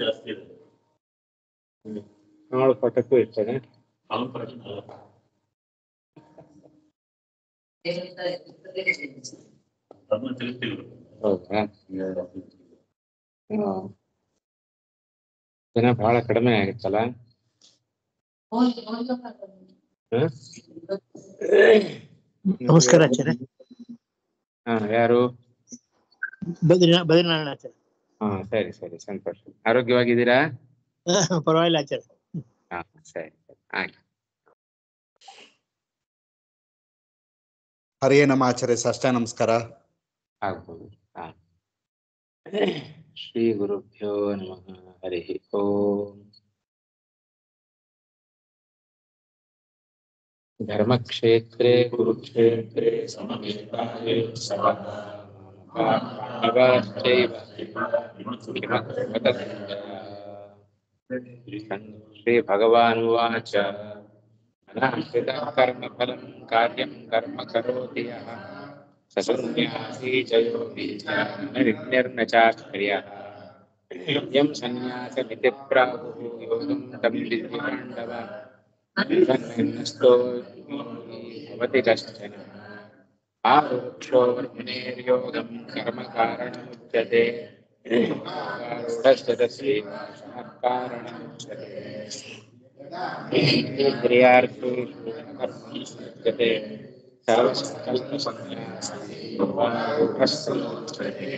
ಜಾಸ್ತಿ ಇದೆ. ಅವಳು ಪಟಕ್ಕೂ ಇರ್ತದೆ. ಅವನ ಪಟಕ್ಕೆ ಅದನ್ನ ತಿಳಿಸ್ತಿಲ್ಲ. ಹೌದಾ? ಜನ ಬಹಳ ಕಡಿಮೆ ಆಗಿತ್ತಲ್ಲ. ನಮಸ್ಕಾರ ಆಚಾರ್ಯ. ಯಾರು? ಬದ್ರಿನಾರಾಯಣ ಆಚಾರ್ಯ. ಸರಿ ಸರಿ, ಸಂತೋಷ. ಆರೋಗ್ಯವಾಗಿದ್ದೀರಾ? ಪರವಾಗಿಲ್ಲ ಆಚಾರ್ಯ. ಸರಿ ಸರಿ, ಆಯ್ತು. ಹರೇ ನಮ ಆಚಾರ್ಯ, ಸಾಷ್ಟ ನಮಸ್ಕಾರ. ಆಗ್ಬೋದು. ಶ್ರೀ ಗುರುಭ್ಯೋ ನಮಃ. ಹರಿ ಓಂ. ಧರ್ಮಕ್ಷೇತ್ರೇ ಕುರುಕ್ಷೇತ್ರೇ ಸಮವೇತಾಯೇ ಶ್ರೀ ಭಗವಾನ್ ಉವಾಚ ಅನಾಶ್ರಿತಃ ಕರ್ಮಫಲಂ ಕಾರ್ಯಂ ಕರ್ಮ ಕರೋತಿ ಯಃ ಸ ಸನ್ಯಾಸೀ ಚ ಯೋಗಿ ಚ ನ ವಿಘ್ನಿರ್ನ ಚಾಕ್ರಿಯಃ ಯಂ ಸನ್ಯಾಸಮಿತಿ ಪ್ರಾಹುಃ ಯೋಗಂ तं ವಿದ್ಯ ಪಾಂಡವ ಸನ್ನಿನ್ನಸ್ತೋ ಭವತಿ ಕಶ್ಚನ ಆರೋಕ್ಷೋ ಮುನೇರ್ಯೋಗಂ ಕರ್ಮ ಕಾರಣಮುಚ್ಯತೆ ರೂಢಶ್ಚತಸ್ಯ ಕಾರಣಮುಚ್ಯತೆ ಇಂದ್ರಿಯಾರ್ಥೇಷು ಕರ್ಮಣ್ಯತೆ ಸರ್ವಸಂಕಲ್ಪಸನ್ಯಾಸೀ ರೂಢಶ್ಚತುಚ್ಯತೆ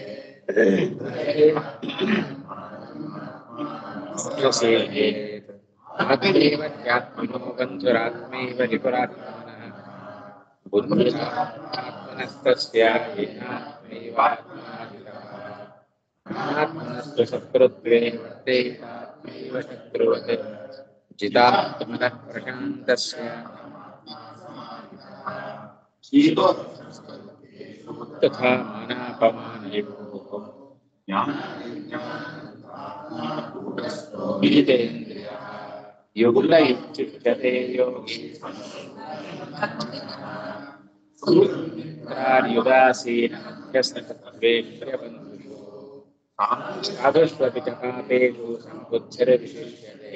ಆತ್ಮೈವ ಧ್ಯಾತ್ಮನೋ ಬಂಧುರಾತ್ಮೈವ ರಿಪುರಾತ್ಮನಃ ಬುದ್ಧಿರಾತ್ಮನಸ್ತಸ್ಯ ಏನಾತ್ಮೈವಾತ್ಮಾಜಿತಃ ಅನಾತ್ಮನಸ್ತು ಶತ್ರುತ್ವೇ ವರ್ತೇತಾತ್ಮೈವ ಶತ್ರುವತ್ ಜಿತಾತ್ಮನಃ ಪ್ರಶಾಂತಸ್ಯ ತಥಾ ಮಾನಾಪಮಾನಯೋಃ ಜಿತೇಂದ್ರಿಯಃ ಯುಕ್ತ ಇತ್ಯುಚ್ಯತೆ ಯೋಗಿ ಯುದಾಸೀನ ಮಧ್ಯಸ್ಥತತ್ವೇಶ್ವರಬಂಧುಷು ಸಾಧುಷ್ವಪಿ ಚ ಪಾಪೇಷು ಸಂಬುದ್ಧಿರ್ವಿಶಿಷ್ಯತೆ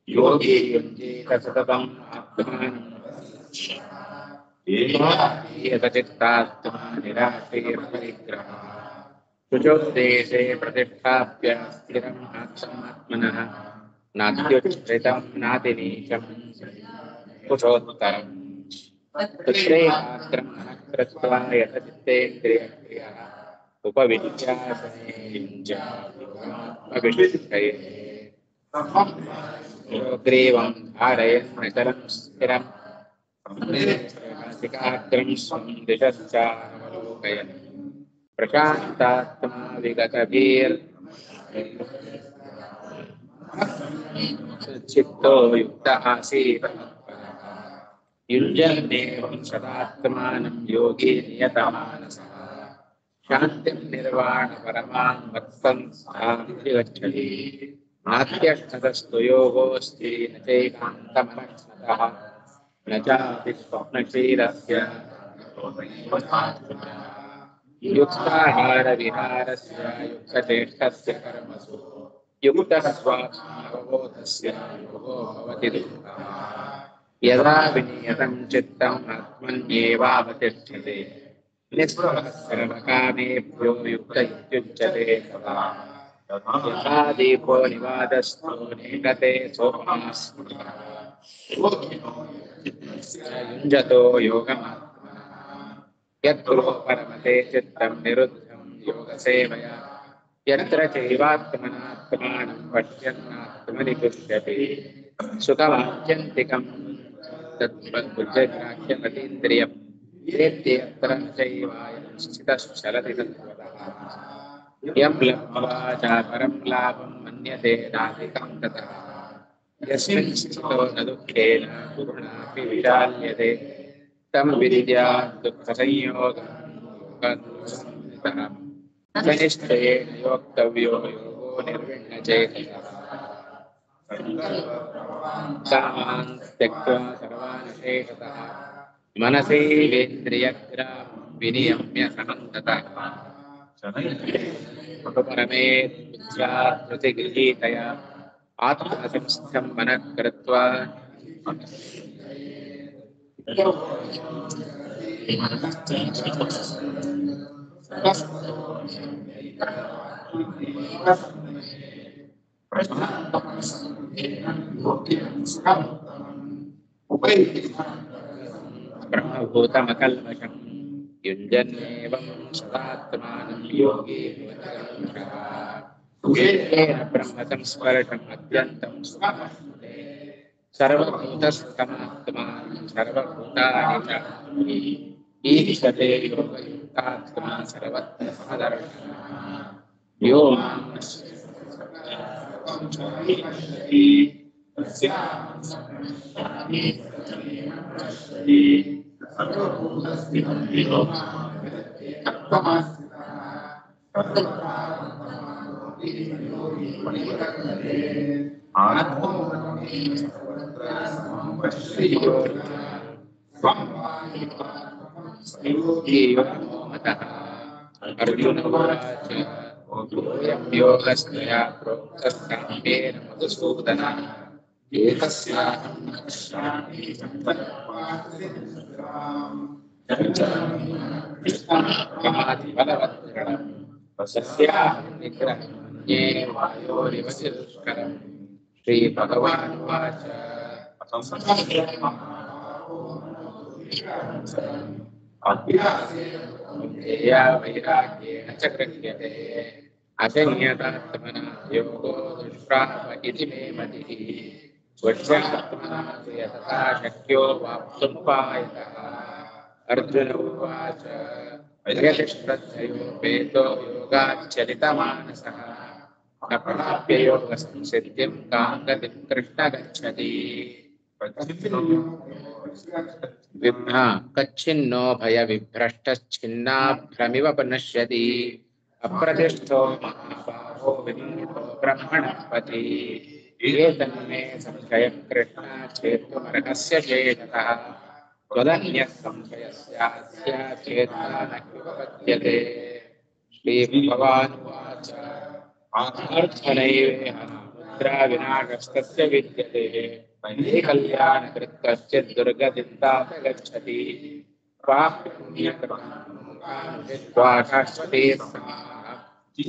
ಯೋಗಿ ಯುಂಜೀತ ಸತತಂ ಆತ್ಮಾನಂ ಯತಚಿತ್ತಾತ್ಮಾ ನಿರಾಶೀರ್ಪರಿಗ್ರಹಃ ಶುಚೋ ದೇಶೇ ಪ್ರತಿಷ್ಠಾಪ್ಯ ಸ್ಥಿರಂ ಆತ್ಮಾತ್ಮನಃ ನಾತ್ಯುಚ್ಛ್ರಿತಂ ನಾತಿನೀಚಂ ಕುಶೋತ್ತರಂ ತುಶ್ರೇಯಾಸ್ತ್ರಂ ಮನಃಕೃತ್ವಾ ಯತಚಿತ್ತೇಂದ್ರಿಯಕ್ರಿಯಃ ಉಪವಿದ್ಯಾಸನೆ ಯುಂಜಾತ್ಮವಿಶುದ್ಧಯೇ ಯೋಗ್ರೀವಂ ಧಾರಯನ್ ಅಚಲಂ ಸ್ಥಿರಂ ನಾಸಿಕಾಗ್ರಂ ಸ್ವಂ ದಿಶಶ್ಚಾನವಲೋಕಯನ್ ಪ್ರಶಾಂತಾತ್ಮಾ ವಿಗತಭೀರ್ ಚಿತ್ತೋ ಯುಕ್ತ ಆಸೀತ ಯುಂಜನ್ನೇವಂ ಸದಾತ್ಮಾನಂ ಯೋಗಿ ನಿಯತಮಾನಸಃ ಶಾಂತಿಂ ನಿರ್ವಾಣ ಪರಮಾಂ ವರ್ತನ್ ಸಾಧಿಗಚ್ಚತಿ ನಾತ್ಯಷ್ಟದಸ್ತು ಯೋಗೋಸ್ತಿ ನ ಚೈಕಾಂತಮನಃ ನ ಚಾಪಿ ಸ್ವಪ್ನಕ್ಷೀರಸ್ಯ ಯುಕ್ತಾಹಾರ ವಿಹಾರಸ್ಯ ಯುಕ್ತಚೇಷ್ಟಸ್ಯ ಕರ್ಮಸು ಯುಕ್ತಃ ಸ್ವಾತ್ಮಾವಬೋಧಸ್ಯ ಯೋಗೋ ಭವತಿ ದುಃಖಃ ಯದಾ ವಿನಿಯತಂ ಚಿತ್ತಂ ಆತ್ಮನ್ಯೇವಾವತಿಷ್ಠತೆ ನಿಸ್ಪೃಹಃ ಸರ್ವಕಾಮೇಭ್ಯೋ ಯುಕ್ತ ಇತ್ಯುಚ್ಯತೆ ತಥಾ ಯಥಾ ದೀಪೋ ನಿವಾತಸ್ಥೋ ನೇಕತೆ ಸೋಪಮಾ ಸ್ಮೃತಃ ಯುಂಜತೋ ಯೋಗಮಾತ್ಮನಃ ಯತ್ರೋ ಪರಮತೆ ಚಿತ್ತಂ ನಿರುದ್ಧಂ ಯೋಗಸೇವಯಾ ಯತ್ರ ಚೈವಾತ್ಮನಾತ್ಮಾನಂ ಪಶ್ಯನ್ನಾತ್ಮನಿ ತುಷ್ಯತಿ ಸುಖಮಾತ್ಯಂತಿಕಂ ತದ್ಬುದ್ಧಿಗ್ರಾಹ್ಯಮತೀಂದ್ರಿಯಂ ವೇತ್ತಿ ಯತ್ರ ನ ಚೈವಾಯಂ ಸ್ಥಿತಶ್ಚಲತಿ ತತ್ವತಃ ಯಂ ಲಬ್ಧ್ವಾ ಚ ಪರಂ ಲಾಭಂ ಮನ್ಯತೆ ನಾಧಿಕಂ ತತಃ ಯಸ್ಮಿನ್ ಸ್ಥಿತೋ ನ ದುಃಖೇನ ಗುರುಣಾಪಿ ವಿಚಾಲ್ಯತೆ ತಂ ವಿದ್ಯಾತ್ ದುಃಖಸಂಯೋಗಂ ಯೋಗದೋಷಂವಿತಃ ಸನಿಶ್ಚಯೇನ ಯೋಕ್ತವ್ಯೋ ಯೋಗೋ ನಿರ್ವಿಣ್ಯಚೇತಸಃ ಕಾಮಾನ್ ತ್ಯಕ್ತ್ವಾ ಸರ್ವಾನ್ ಶೇಷತಃ ಮನಸೈವೇಂದ್ರಿಯಗ್ರಾಮಂ ವಿನಿಯಮ್ಯ ಸಮಂತತಃ उपरमेत् बुद्ध्या आत्मसंस्थं मनः कृत्वा ब्रह्मभूतमकल्मषम् युञ्जन्नेवं सदात्मानं योगी येन ब्रह्मसंस्पर्शम् अत्यन्तं सुखमश्नुते सर्वभूतस्थमात्मानं सर्वभूतानि च ईक्षते योगयुक्तात्मा सर्वत्र समदर्शनः यो मां अर्जुन उवाच योऽयं योगस्त्वया प्रोक्तः साम्येन मधुसूदन एतस्याहं न पश्यामि प्रमादिफलवत्कृणं तस्याहं निग्रहं मन्ये वायोरिव दुष्करम् श्रीभगवानुवाच अभ्यासेया वैराग्येण च गृह्यते अशन्यतात्मना योगो दुष्प्राप इति मे मतिः वश्यात्मना तु यतता शक्यो वाप्तुमुपायतः अर्जुन उवाच यतिष्ठ्रद्धयोपेतो योगाच्चलितमानसः न प्राप्य योगसंसिद्धिं कां गतिं कृष्ण गच्छति कच्छिन्नो भयविभ्रष्टच्छिन्नाभ्रमिव नश्यति अप्रतिष्ठो महाबाहो विमूढो ब्रह्मणस्पति एतन्मे संशयं कृष्ण चेत्तुमर्हस्य शेषतः त्वदन्यः संशयस्यास्य चेत्ता न ह्युपपद्यते श्रीभगवानुवाच आत्मर्थनैवेह मुद्रा विनाशस्तस्य विद्यते कल्याणकृत् कश्चित् दुर्गतिं तात गच्छति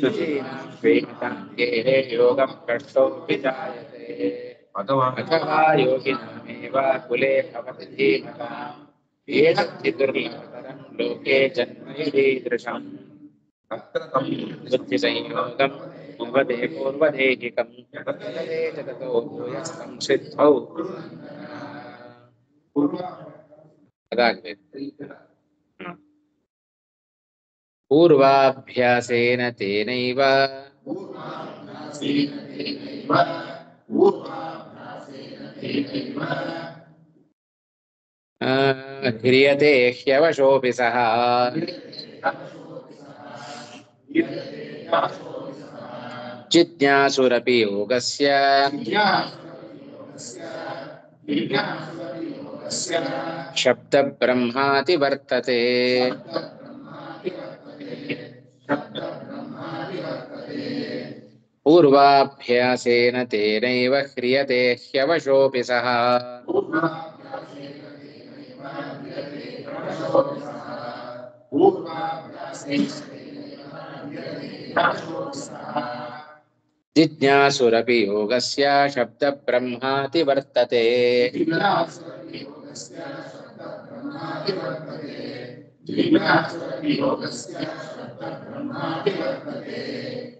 शुचीनां श्रीमताङ्गेः योगं भ्रष्टोऽपि जायते अथवा योगिनामेव कुले भवति धीमताम् एतद्धि दुर्लभतरं लोके जन्म यदीदृशम् बुद्धिसंयोगं भवते पूर्वदेहिकं यतते च ततो भूयस्संसिद्धौ पूर्वाभ्यासेन तेनैव ह्रियते ह्यवशोऽपि सः जिज्ञासुरपि योगस्य शब्दब्रह्माति वर्तते पूर्वाभ्यासेन तेनैव ह्रियते ह्यवशोऽपि सः जिज्ञासुरपि योगस्य शब्दब्रह्माति वर्तते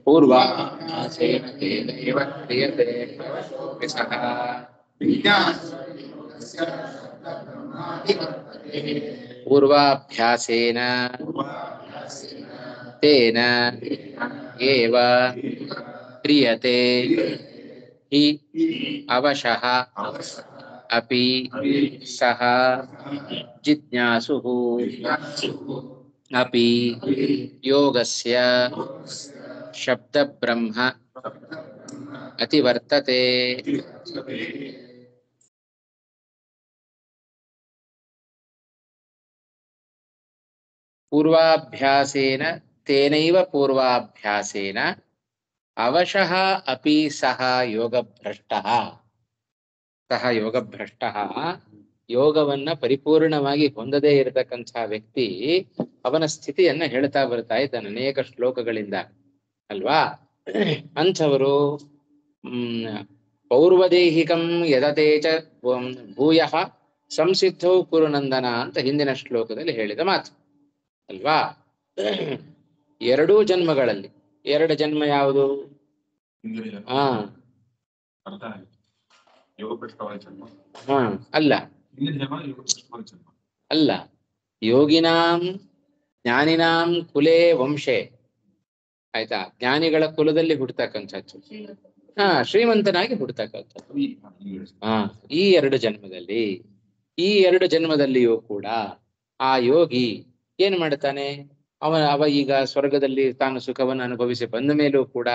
पूर्वाभ्यासेन तेनैव ह्रियते ह्यवशोऽपि सः पूर्वाभ्यासेन तेन एव ह्रियते हि अवशः अपि सः जिज्ञासुः अपि योगस्य शब्दब्रह्म अतिवर्तते पूर्वाभ्यासेन ತೇನೈವ ಪೂರ್ವಾಭ್ಯಾಸೇನ ಅವಶಃ ಅಪಿ ಸಹ ಯೋಗಭ್ರಷ್ಟಃ. ಸಹ ಯೋಗಭ್ರಷ್ಟಃ, ಯೋಗವನ್ನ ಪರಿಪೂರ್ಣವಾಗಿ ಹೊಂದದೇ ಇರತಕ್ಕಂಥ ವ್ಯಕ್ತಿ, ಅವನ ಸ್ಥಿತಿಯನ್ನ ಹೇಳ್ತಾ ಬರ್ತಾ ಇದ್ದಾನೆ ಅನೇಕ ಶ್ಲೋಕಗಳಿಂದ ಅಲ್ವಾ. ಅಂಥವರು ಪೌರ್ವದೇಹಿಕಂ ಯದತೇಚ ಭೂಯಃ ಸಂಸಿದ್ಧೌ ಕುರುನಂದನ ಅಂತ ಹಿಂದಿನ ಶ್ಲೋಕದಲ್ಲಿ ಹೇಳಿದ ಮಾತು ಅಲ್ವಾ. ಎರಡೂ ಜನ್ಮಗಳಲ್ಲಿ, ಎರಡು ಜನ್ಮ ಯಾವುದು? ಹಾ ಹಾ ಅಲ್ಲ ಅಲ್ಲ, ಯೋಗಿನಾಂ ಜ್ಞಾನಿನಾಂ ಕುಲೇ ವಂಶೆ, ಆಯ್ತಾ, ಜ್ಞಾನಿಗಳ ಕುಲದಲ್ಲಿ ಹುಡ್ತಕ್ಕಂಥದ್ದು. ಹಾ, ಶ್ರೀಮಂತನಾಗಿ ಹುಡ್ತಕ್ಕಂಥದ್ದು. ಹಾ, ಈ ಎರಡು ಜನ್ಮದಲ್ಲಿ, ಈ ಎರಡು ಜನ್ಮದಲ್ಲಿಯೂ ಕೂಡ ಆ ಯೋಗಿ ಏನ್ ಮಾಡ್ತಾನೆ? ಅವ ಈಗ ಸ್ವರ್ಗದಲ್ಲಿ ತಾನು ಸುಖವನ್ನು ಅನುಭವಿಸಿ ಬಂದ ಮೇಲೂ ಕೂಡ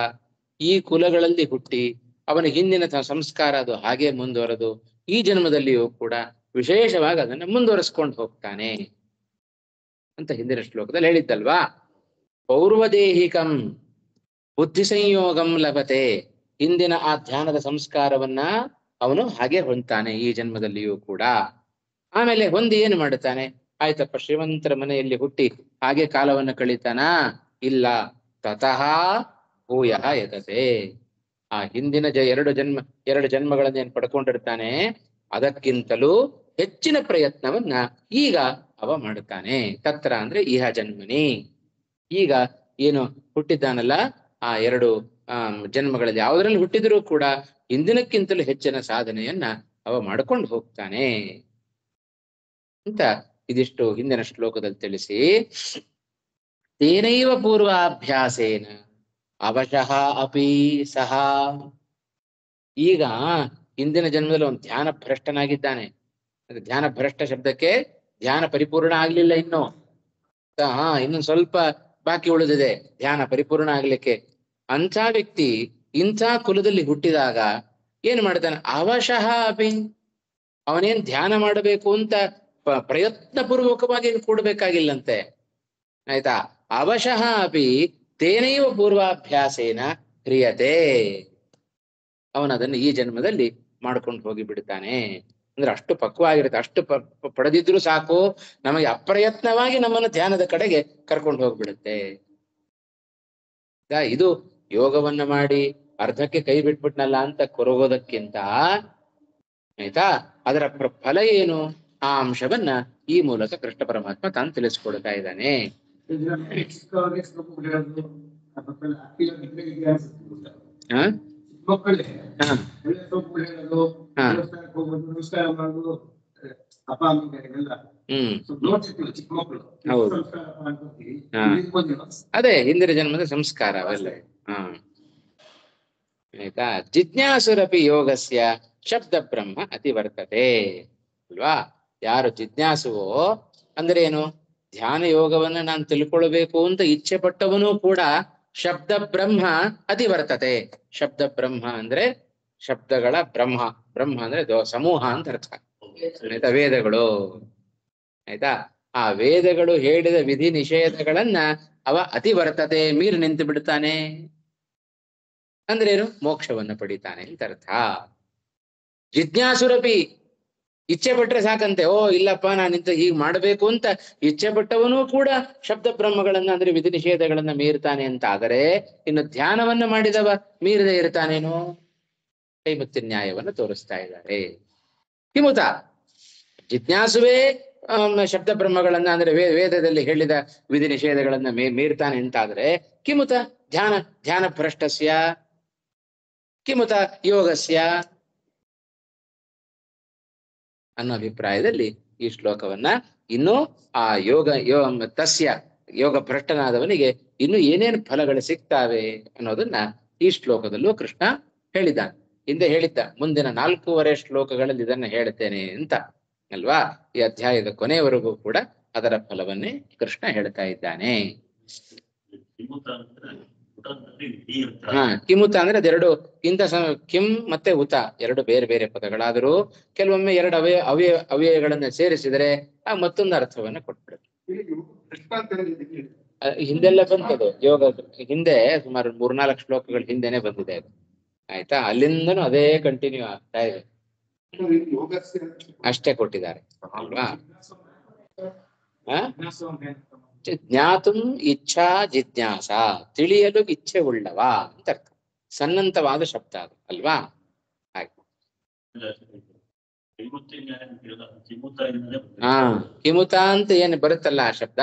ಈ ಕುಲಗಳಲ್ಲಿ ಹುಟ್ಟಿ ಅವನ ಹಿಂದಿನ ಸಂಸ್ಕಾರ ಅದು ಹಾಗೆ ಮುಂದುವರೆದು ಈ ಜನ್ಮದಲ್ಲಿಯೂ ಕೂಡ ವಿಶೇಷವಾಗಿ ಅದನ್ನ ಮುಂದುವರೆಸ್ಕೊಂಡು ಹೋಗ್ತಾನೆ ಅಂತ ಹಿಂದಿನ ಶ್ಲೋಕದಲ್ಲಿ ಹೇಳಿದ್ದಲ್ವಾ. ಪೌರ್ವದೇಹಿಕಂ ಬುದ್ಧಿ ಸಂಯೋಗಂ ಲಭತೆ, ಹಿಂದಿನ ಆ ಧ್ಯಾನದ ಸಂಸ್ಕಾರವನ್ನ ಅವನು ಹಾಗೆ ಹೊಂದ್ತಾನೆ ಈ ಜನ್ಮದಲ್ಲಿಯೂ ಕೂಡ. ಆಮೇಲೆ ಹೊಂದಿ ಏನು ಮಾಡುತ್ತಾನೆ? ಆಯ್ತಪ್ಪ, ಶ್ರೀಮಂತರ ಮನೆಯಲ್ಲಿ ಹುಟ್ಟಿ ಹಾಗೆ ಕಾಲವನ್ನು ಕಳೀತಾನ? ಇಲ್ಲ. ತತಃ ಭೂಯಃ ಯತತೆ, ಆ ಹಿಂದಿನ ಎರಡು ಜನ್ಮಗಳನ್ನ ಏನ್ ಪಡ್ಕೊಂಡಿರ್ತಾನೆ ಅದಕ್ಕಿಂತಲೂ ಹೆಚ್ಚಿನ ಪ್ರಯತ್ನವನ್ನ ಈಗ ಅವ ಮಾಡುತ್ತಾನೆ. ತತ್ರ ಅಂದ್ರೆ ಇಹ ಜನ್ಮನಿ, ಈಗ ಏನು ಹುಟ್ಟಿದ್ದಾನಲ್ಲ ಆ ಎರಡು ಜನ್ಮಗಳಲ್ಲಿ ಯಾವುದರಲ್ಲಿ ಹುಟ್ಟಿದರೂ ಕೂಡ ಹಿಂದಿನಕ್ಕಿಂತಲೂ ಹೆಚ್ಚಿನ ಸಾಧನೆಯನ್ನ ಅವ ಮಾಡ್ಕೊಂಡು ಹೋಗ್ತಾನೆ ಅಂತ ಇದಿಷ್ಟು ಹಿಂದಿನ ಶ್ಲೋಕದಲ್ಲಿ ತಿಳಿಸಿ, ತೇನೈವ ಪೂರ್ವಾಭ್ಯಾಸೇನ ಅವಶಃ ಅಪಿ ಸಹ, ಈಗ ಹಿಂದಿನ ಜನ್ಮದಲ್ಲಿ ಒಂದು ಧ್ಯಾನ ಭ್ರಷ್ಟನಾಗಿದ್ದಾನೆ. ಧ್ಯಾನ ಭ್ರಷ್ಟ ಶಬ್ದಕ್ಕೆ ಧ್ಯಾನ ಪರಿಪೂರ್ಣ ಆಗ್ಲಿಲ್ಲ ಇನ್ನು, ಇನ್ನೊಂದು ಸ್ವಲ್ಪ ಬಾಕಿ ಉಳಿದಿದೆ ಧ್ಯಾನ ಪರಿಪೂರ್ಣ ಆಗ್ಲಿಕ್ಕೆ. ಅಂಥ ವ್ಯಕ್ತಿ ಇಂಥ ಕುಲದಲ್ಲಿ ಹುಟ್ಟಿದಾಗ ಏನ್ ಮಾಡ್ತಾನೆ? ಅವಶಃ ಅಪಿ, ಅವನೇನ್ ಧ್ಯಾನ ಮಾಡಬೇಕು ಅಂತ ಪ್ರಯತ್ನ ಪೂರ್ವಕವಾಗಿ ಏನು ಕೂಡಬೇಕಾಗಿಲ್ಲಂತೆ, ಆಯ್ತಾ. ಅವಶಃ ಅಪಿ ತೇನೈವ ಪೂರ್ವಾಭ್ಯಾಸೇನ ಕ್ರಿಯತೆ, ಅವನದನ್ನು ಈ ಜನ್ಮದಲ್ಲಿ ಮಾಡ್ಕೊಂಡು ಹೋಗಿ ಬಿಡ್ತಾನೆ. ಅಂದ್ರೆ ಅಷ್ಟು ಪಕ್ವಾಗಿರುತ್ತೆ, ಅಷ್ಟು ಪಡೆದಿದ್ರು ಸಾಕು, ನಮಗೆ ಅಪ್ರಯತ್ನವಾಗಿ ನಮ್ಮನ್ನು ಧ್ಯಾನದ ಕಡೆಗೆ ಕರ್ಕೊಂಡು ಹೋಗ್ಬಿಡುತ್ತೆ. ಇದು ಯೋಗವನ್ನ ಮಾಡಿ ಅರ್ಧಕ್ಕೆ ಕೈ ಬಿಟ್ಬಿಟ್ನಲ್ಲ ಅಂತ ಕೊರಗೋದಕ್ಕಿಂತ, ಆಯ್ತಾ, ಅದರ ಫಲ ಏನು ಆ ಅಂಶವನ್ನ ಈ ಮೂಲಕ ಕೃಷ್ಣ ಪರಮಾತ್ಮ ತಾನು ತಿಳಿಸ್ಕೊಡ್ತಾ ಇದ್ದಾನೆ. ಅದೇ ಹಿಂದಿನ ಜನ್ಮದ ಸಂಸ್ಕಾರ ಅವೆಲ್ಲ. ಆಯ್ತಾ. ಜಿಜ್ಞಾಸುರಪಿ ಯೋಗಸ್ಯ ಶಬ್ದ ಬ್ರಹ್ಮ ಅತಿವರ್ತತೆ ಅಲ್ವಾ. ಯಾರು ಜಿಜ್ಞಾಸುವೋ ಅಂದ್ರೆ ಏನು? ಧ್ಯಾನ ಯೋಗವನ್ನ ನಾನು ತಿಳ್ಕೊಳ್ಬೇಕು ಅಂತ ಇಚ್ಛೆ ಪಟ್ಟವನು ಕೂಡ ಶಬ್ದ ಬ್ರಹ್ಮ ಅತಿವರ್ತತೆ. ಶಬ್ದ ಬ್ರಹ್ಮ ಅಂದ್ರೆ ಶಬ್ದಗಳ ಬ್ರಹ್ಮ, ಬ್ರಹ್ಮ ಅಂದ್ರೆ ಸಮೂಹ ಅಂತ ಅರ್ಥ, ಆಯ್ತಾ. ವೇದಗಳು, ಆಯ್ತಾ. ಆ ವೇದಗಳು ಹೇಳಿದ ವಿಧಿ ನಿಷೇಧಗಳನ್ನ ಅವ ಅತಿವರ್ತತೆ, ಮೀರಿ ನಿಂತು ಬಿಡ್ತಾನೆ. ಅಂದ್ರೆ ಏನು? ಮೋಕ್ಷವನ್ನ ಪಡಿತಾನೆ ಅಂತ ಅರ್ಥ. ಜಿಜ್ಞಾಸುರಪಿ, ಇಚ್ಛೆ ಪಟ್ರೆ ಸಾಕಂತೆ, ಓ ಇಲ್ಲಪ್ಪ ನಾನಿಂತ ಹೀಗೆ ಮಾಡಬೇಕು ಅಂತ ಇಚ್ಛೆ ಪಟ್ಟವನು ಕೂಡ ಶಬ್ದ ಬ್ರಹ್ಮಗಳನ್ನ ಅಂದ್ರೆ ವಿಧಿ ನಿಷೇಧಗಳನ್ನ ಮೀರ್ತಾನೆ ಅಂತ ಆದರೆ, ಇನ್ನು ಧ್ಯಾನವನ್ನ ಮಾಡಿದವ ಮೀರದೆ ಇರ್ತಾನೇನು? ಕೈಮುತ್ತಿ ನ್ಯಾಯವನ್ನು ತೋರಿಸ್ತಾ ಇದ್ದಾರೆ. ಕಿಮುತ ಜಿಜ್ಞಾಸುವೇ ಶಬ್ದ ಬ್ರಹ್ಮಗಳನ್ನ ಅಂದ್ರೆ ವೇದದಲ್ಲಿ ಹೇಳಿದ ವಿಧಿ ನಿಷೇಧಗಳನ್ನ ಮೀರ್ತಾನೆ ಅಂತಾದ್ರೆ, ಕಿಮುತ ಧ್ಯಾನ ಭ್ರಷ್ಟಸ್ಯ ಕಿಮುತ ಯೋಗಸ್ಯ ಅನ್ನೋ ಅಭಿಪ್ರಾಯದಲ್ಲಿ ಈ ಶ್ಲೋಕವನ್ನ ಇನ್ನು ಆ ತಸ್ಯ ಯೋಗ ಭ್ರಷ್ಟನಾದವನಿಗೆ ಇನ್ನು ಏನೇನು ಫಲಗಳು ಸಿಗ್ತಾವೆ ಅನ್ನೋದನ್ನ ಈ ಶ್ಲೋಕದಲ್ಲೂ ಕೃಷ್ಣ ಹೇಳಿದ್ದಾನೆ. ಹಿಂದೆ ಹೇಳಿದ್ದ, ಮುಂದಿನ 4 ಶ್ಲೋಕಗಳಲ್ಲಿ ಇದನ್ನ ಹೇಳ್ತೇನೆ ಅಂತ ಅಲ್ವಾ. ಈ ಅಧ್ಯಾಯದ ಕೊನೆಯವರೆಗೂ ಕೂಡ ಅದರ ಫಲವನ್ನೇ ಕೃಷ್ಣ ಹೇಳ್ತಾ ಇದ್ದಾನೆ. ಕಿಮುತ ಅಂದ್ರೆ ಅದೆರಡು ಕಿಂ ಮತ್ತೆ ಉತ ಎರಡು ಬೇರೆ ಬೇರೆ ಪದಗಳಾದರೂ ಕೆಲವೊಮ್ಮೆ ಎರಡು ಅವ್ಯಯಗಳನ್ನ ಸೇರಿಸಿದರೆ ಆ ಮತ್ತೊಂದು ಅರ್ಥವನ್ನ ಕೊಟ್ಬಿಡುತ್ತೆ. ಹಿಂದೆಲ್ಲ ಬಂತದು ಯೋಗ ಹಿಂದೆ ಸುಮಾರು 3-4 ಶ್ಲೋಕಗಳ ಹಿಂದೆನೆ ಬಂದಿದೆ ಅದು. ಆಯ್ತಾ, ಅಲ್ಲಿಂದನೂ ಅದೇ ಕಂಟಿನ್ಯೂ ಆಗ್ತಾ ಇದೆ, ಅಷ್ಟೇ ಕೊಟ್ಟಿದ್ದಾರೆ ಅಲ್ವಾ. ಜ್ಞಾತುಂ ಇಚ್ಛಾ ಜಿಜ್ಞಾಸ, ತಿಳಿಯಲು ಇಚ್ಛೆ ಉಳ್ಳವ ಅಂತ ಅರ್ಥ. ಸನ್ನಂತವಾದ ಶಬ್ದ ಅದು ಅಲ್ವಾ. ಹಾಗೆ ಹಾ, ಕಿಮುತ ಅಂತ ಏನು ಬರುತ್ತಲ್ಲ ಆ ಶಬ್ದ,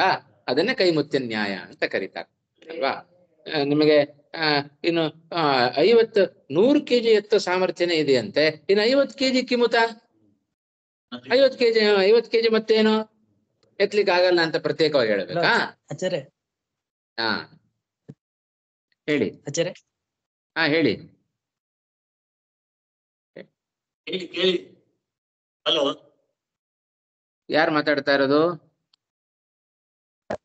ಅದನ್ನ ಕೈಮುತ್ಯ ನ್ಯಾಯ ಅಂತ ಕರೀತಾರೆ ಅಲ್ವಾ. ನಿಮಗೆ ಇನ್ನು 100 kg ಎತ್ತು ಸಾಮರ್ಥ್ಯನೇ ಇದೆಯಂತೆ, ಇನ್ನು 50 kg ಕಿಮುತ, 50 kg ಮತ್ತೇನು ಎತ್ತಲಿಕ್ಕೆ ಆಗಲ್ಲ ಅಂತ ಪ್ರತ್ಯೇಕವಾಗಿ ಹೇಳ್ಬೇಕಾ? ಆಚಾರ್ಯ ಹಾ ಹೇಳಿ. ಆಚಾರ್ಯ ಹಾ ಹೇಳಿ. ಕೇಳಿ. ಹಲೋ, ಯಾರು ಮಾತಾಡ್ತಾ ಇರೋದು?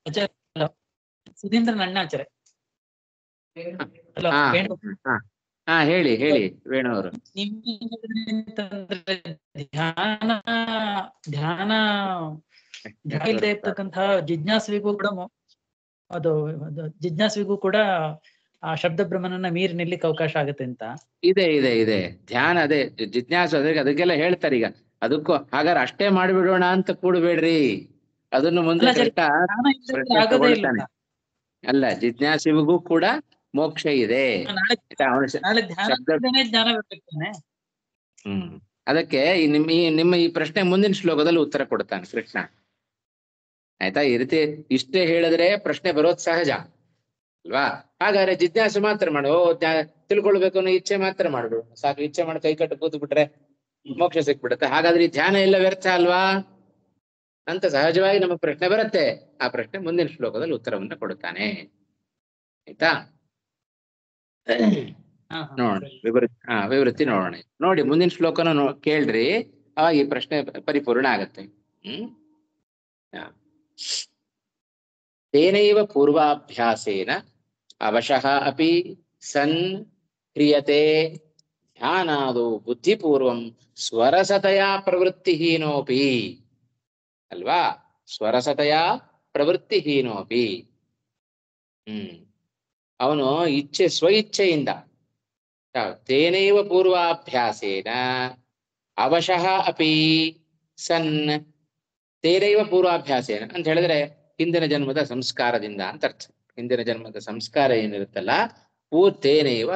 ಆಚಾರ್ಯ ಸುಧೀಂದ್ರ ನನ್ನ ಆಚಾರ್ಯ. ಹಲೋ, ಹಾ ವೇಣು. ಹಾ ಹೇಳಿ ವೇಣು ಅವರು. ಧ್ಯಾನ ಇಲ್ಲದೆ ಇರ್ತಕ್ಕಂತಹ ಜಿಜ್ಞಾಸುವಿಗೂ ಕೂಡ ಅದು ಜಿಜ್ಞಾಸುವಿಗೂ ಕೂಡ ಆ ಶಬ್ದ ಬ್ರಹ್ಮನನ್ನ ಮೀರಿ ನಿಲ್ಲಿಕ್ಕೆ ಅವಕಾಶ ಆಗುತ್ತೆ ಅಂತ ಇದೆ ಧ್ಯಾನ. ಅದೇ ಜಿಜ್ಞಾಸು, ಅದಕ್ಕೆಲ್ಲ ಹೇಳ್ತಾರೆ ಈಗ. ಅದಕ್ಕೂ ಹಾಗಾದ್ರೆ ಅಷ್ಟೇ ಮಾಡಿಬಿಡೋಣ ಅಂತ ಕೂಡಬೇಡ್ರಿ, ಅದನ್ನು ಮುಂದೆ ಆಗೋದೇ ಇಲ್ಲ. ಅಲ್ಲ, ಜಿಜ್ಞಾಸುವಿಗೂ ಕೂಡ ಮೋಕ್ಷ ಇದೆ. ಜ್ಞಾನ ಬರ್ತಾನೆ. ಅದಕ್ಕೆ ನಿಮ್ಮ ಈ ಪ್ರಶ್ನೆ ಮುಂದಿನ ಶ್ಲೋಕದಲ್ಲಿ ಉತ್ತರ ಕೊಡ್ತಾನೆ ಕೃಷ್ಣ. ಆಯ್ತಾ, ಈ ರೀತಿ ಇಷ್ಟೇ ಹೇಳಿದ್ರೆ ಪ್ರಶ್ನೆ ಬರೋದ್ ಸಹಜ ಅಲ್ವಾ. ಹಾಗಾದ್ರೆ ಜಿಜ್ಞಾಸು ಮಾತ್ರ ಮಾಡು, ತಿಳ್ಕೊಳ್ಬೇಕು ಅನ್ನೋ ಇಚ್ಛೆ ಮಾತ್ರ ಮಾಡ್ಬಿಡು ಸಾಕು. ಇಚ್ಛೆ ಮಾಡಿ ಕೈ ಕಟ್ಟು ಕೂತು ಬಿಟ್ರೆ ಮೋಕ್ಷ ಸಿಕ್ಬಿಡುತ್ತೆ. ಹಾಗಾದ್ರೆ ಈ ಧ್ಯಾನ ಎಲ್ಲ ವ್ಯರ್ಥ ಅಲ್ವಾ ಅಂತ ಸಹಜವಾಗಿ ನಮ್ಮ ಪ್ರಶ್ನೆ ಬರುತ್ತೆ. ಆ ಪ್ರಶ್ನೆ ಮುಂದಿನ ಶ್ಲೋಕದಲ್ಲಿ ಉತ್ತರವನ್ನ ಕೊಡುತ್ತಾನೆ. ಆಯ್ತಾ, ನೋಡೋಣ ವಿವೃತ್ತಿ ನೋಡೋಣ. ನೋಡಿ ಮುಂದಿನ ಶ್ಲೋಕನ ಕೇಳ್ರಿ, ಅವಾಗ ಈ ಪ್ರಶ್ನೆ ಪರಿಪೂರ್ಣ ಆಗತ್ತೆ. ತೇನೈವ ಪೂರ್ವಾಭ್ಯಾಸೇನ ಅವಶಃ ಅಪಿ ಸನ್ ಕ್ರಿಯತೆ ಧ್ಯಾನಾದೋ ಬುದ್ಧಿಪೂರ್ವಂ ಸ್ವರಸತಯಾ ಪ್ರವೃತ್ತಿಹೀನೋಪಿ ಅಲ್ವಾ. ಸ್ವರಸತಯಾ ಪ್ರವೃತ್ತಿಹೀನೋಪಿ, ಅವನು ಸ್ವಇಚ್ಛೆಯಿಂದ ತೇನೈವ ಪೂರ್ವಾಭ್ಯಾಸೇನ ಅವಶಃ ಅಪಿ ಸನ್. ತೇನೈವ ಪೂರ್ವಾಭ್ಯಾಸೇನ ಅಂತ ಹೇಳಿದ್ರೆ ಹಿಂದಿನ ಜನ್ಮದ ಸಂಸ್ಕಾರದಿಂದ ಅಂತ ಅರ್ಥ. ಹಿಂದಿನ ಜನ್ಮದ ಸಂಸ್ಕಾರ ಏನಿರುತ್ತಲ್ಲ, ತೇನೈವ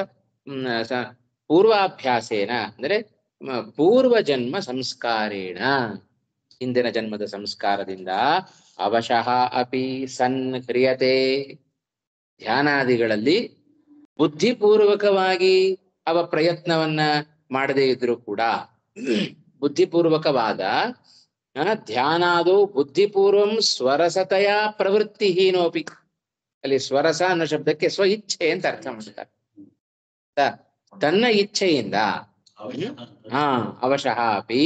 ಪೂರ್ವಾಭ್ಯಾಸೇನ ಅಂದ್ರೆ ಪೂರ್ವ ಜನ್ಮ ಸಂಸ್ಕಾರೇಣ, ಹಿಂದಿನ ಜನ್ಮದ ಸಂಸ್ಕಾರದಿಂದ ಅವಶಃ ಅಪಿ ಸನ್ ಕ್ರಿಯತೆ, ಧ್ಯಾನಾದಿಗಳಲ್ಲಿ ಬುದ್ಧಿಪೂರ್ವಕವಾಗಿ ಅವ ಪ್ರಯತ್ನವನ್ನ ಮಾಡದೇ ಇದ್ರು ಕೂಡ, ಬುದ್ಧಿಪೂರ್ವಕವಾದ ಧ್ಯಾನಾದು ಬುದ್ಧಿಪೂರ್ವಂ ಸ್ವರಸತಯ ಪ್ರವೃತ್ತಿಹೀನೋಪಿ. ಅಲ್ಲಿ ಸ್ವರಸ ಅನ್ನೋ ಶಬ್ದಕ್ಕೆ ಸ್ವ ಇಚ್ಛೆ ಅಂತ ಅರ್ಥ ಮಾಡ್ತಾರೆ. ತನ್ನ ಇಚ್ಛೆಯಿಂದ ಅವಶಃ ಅಪಿ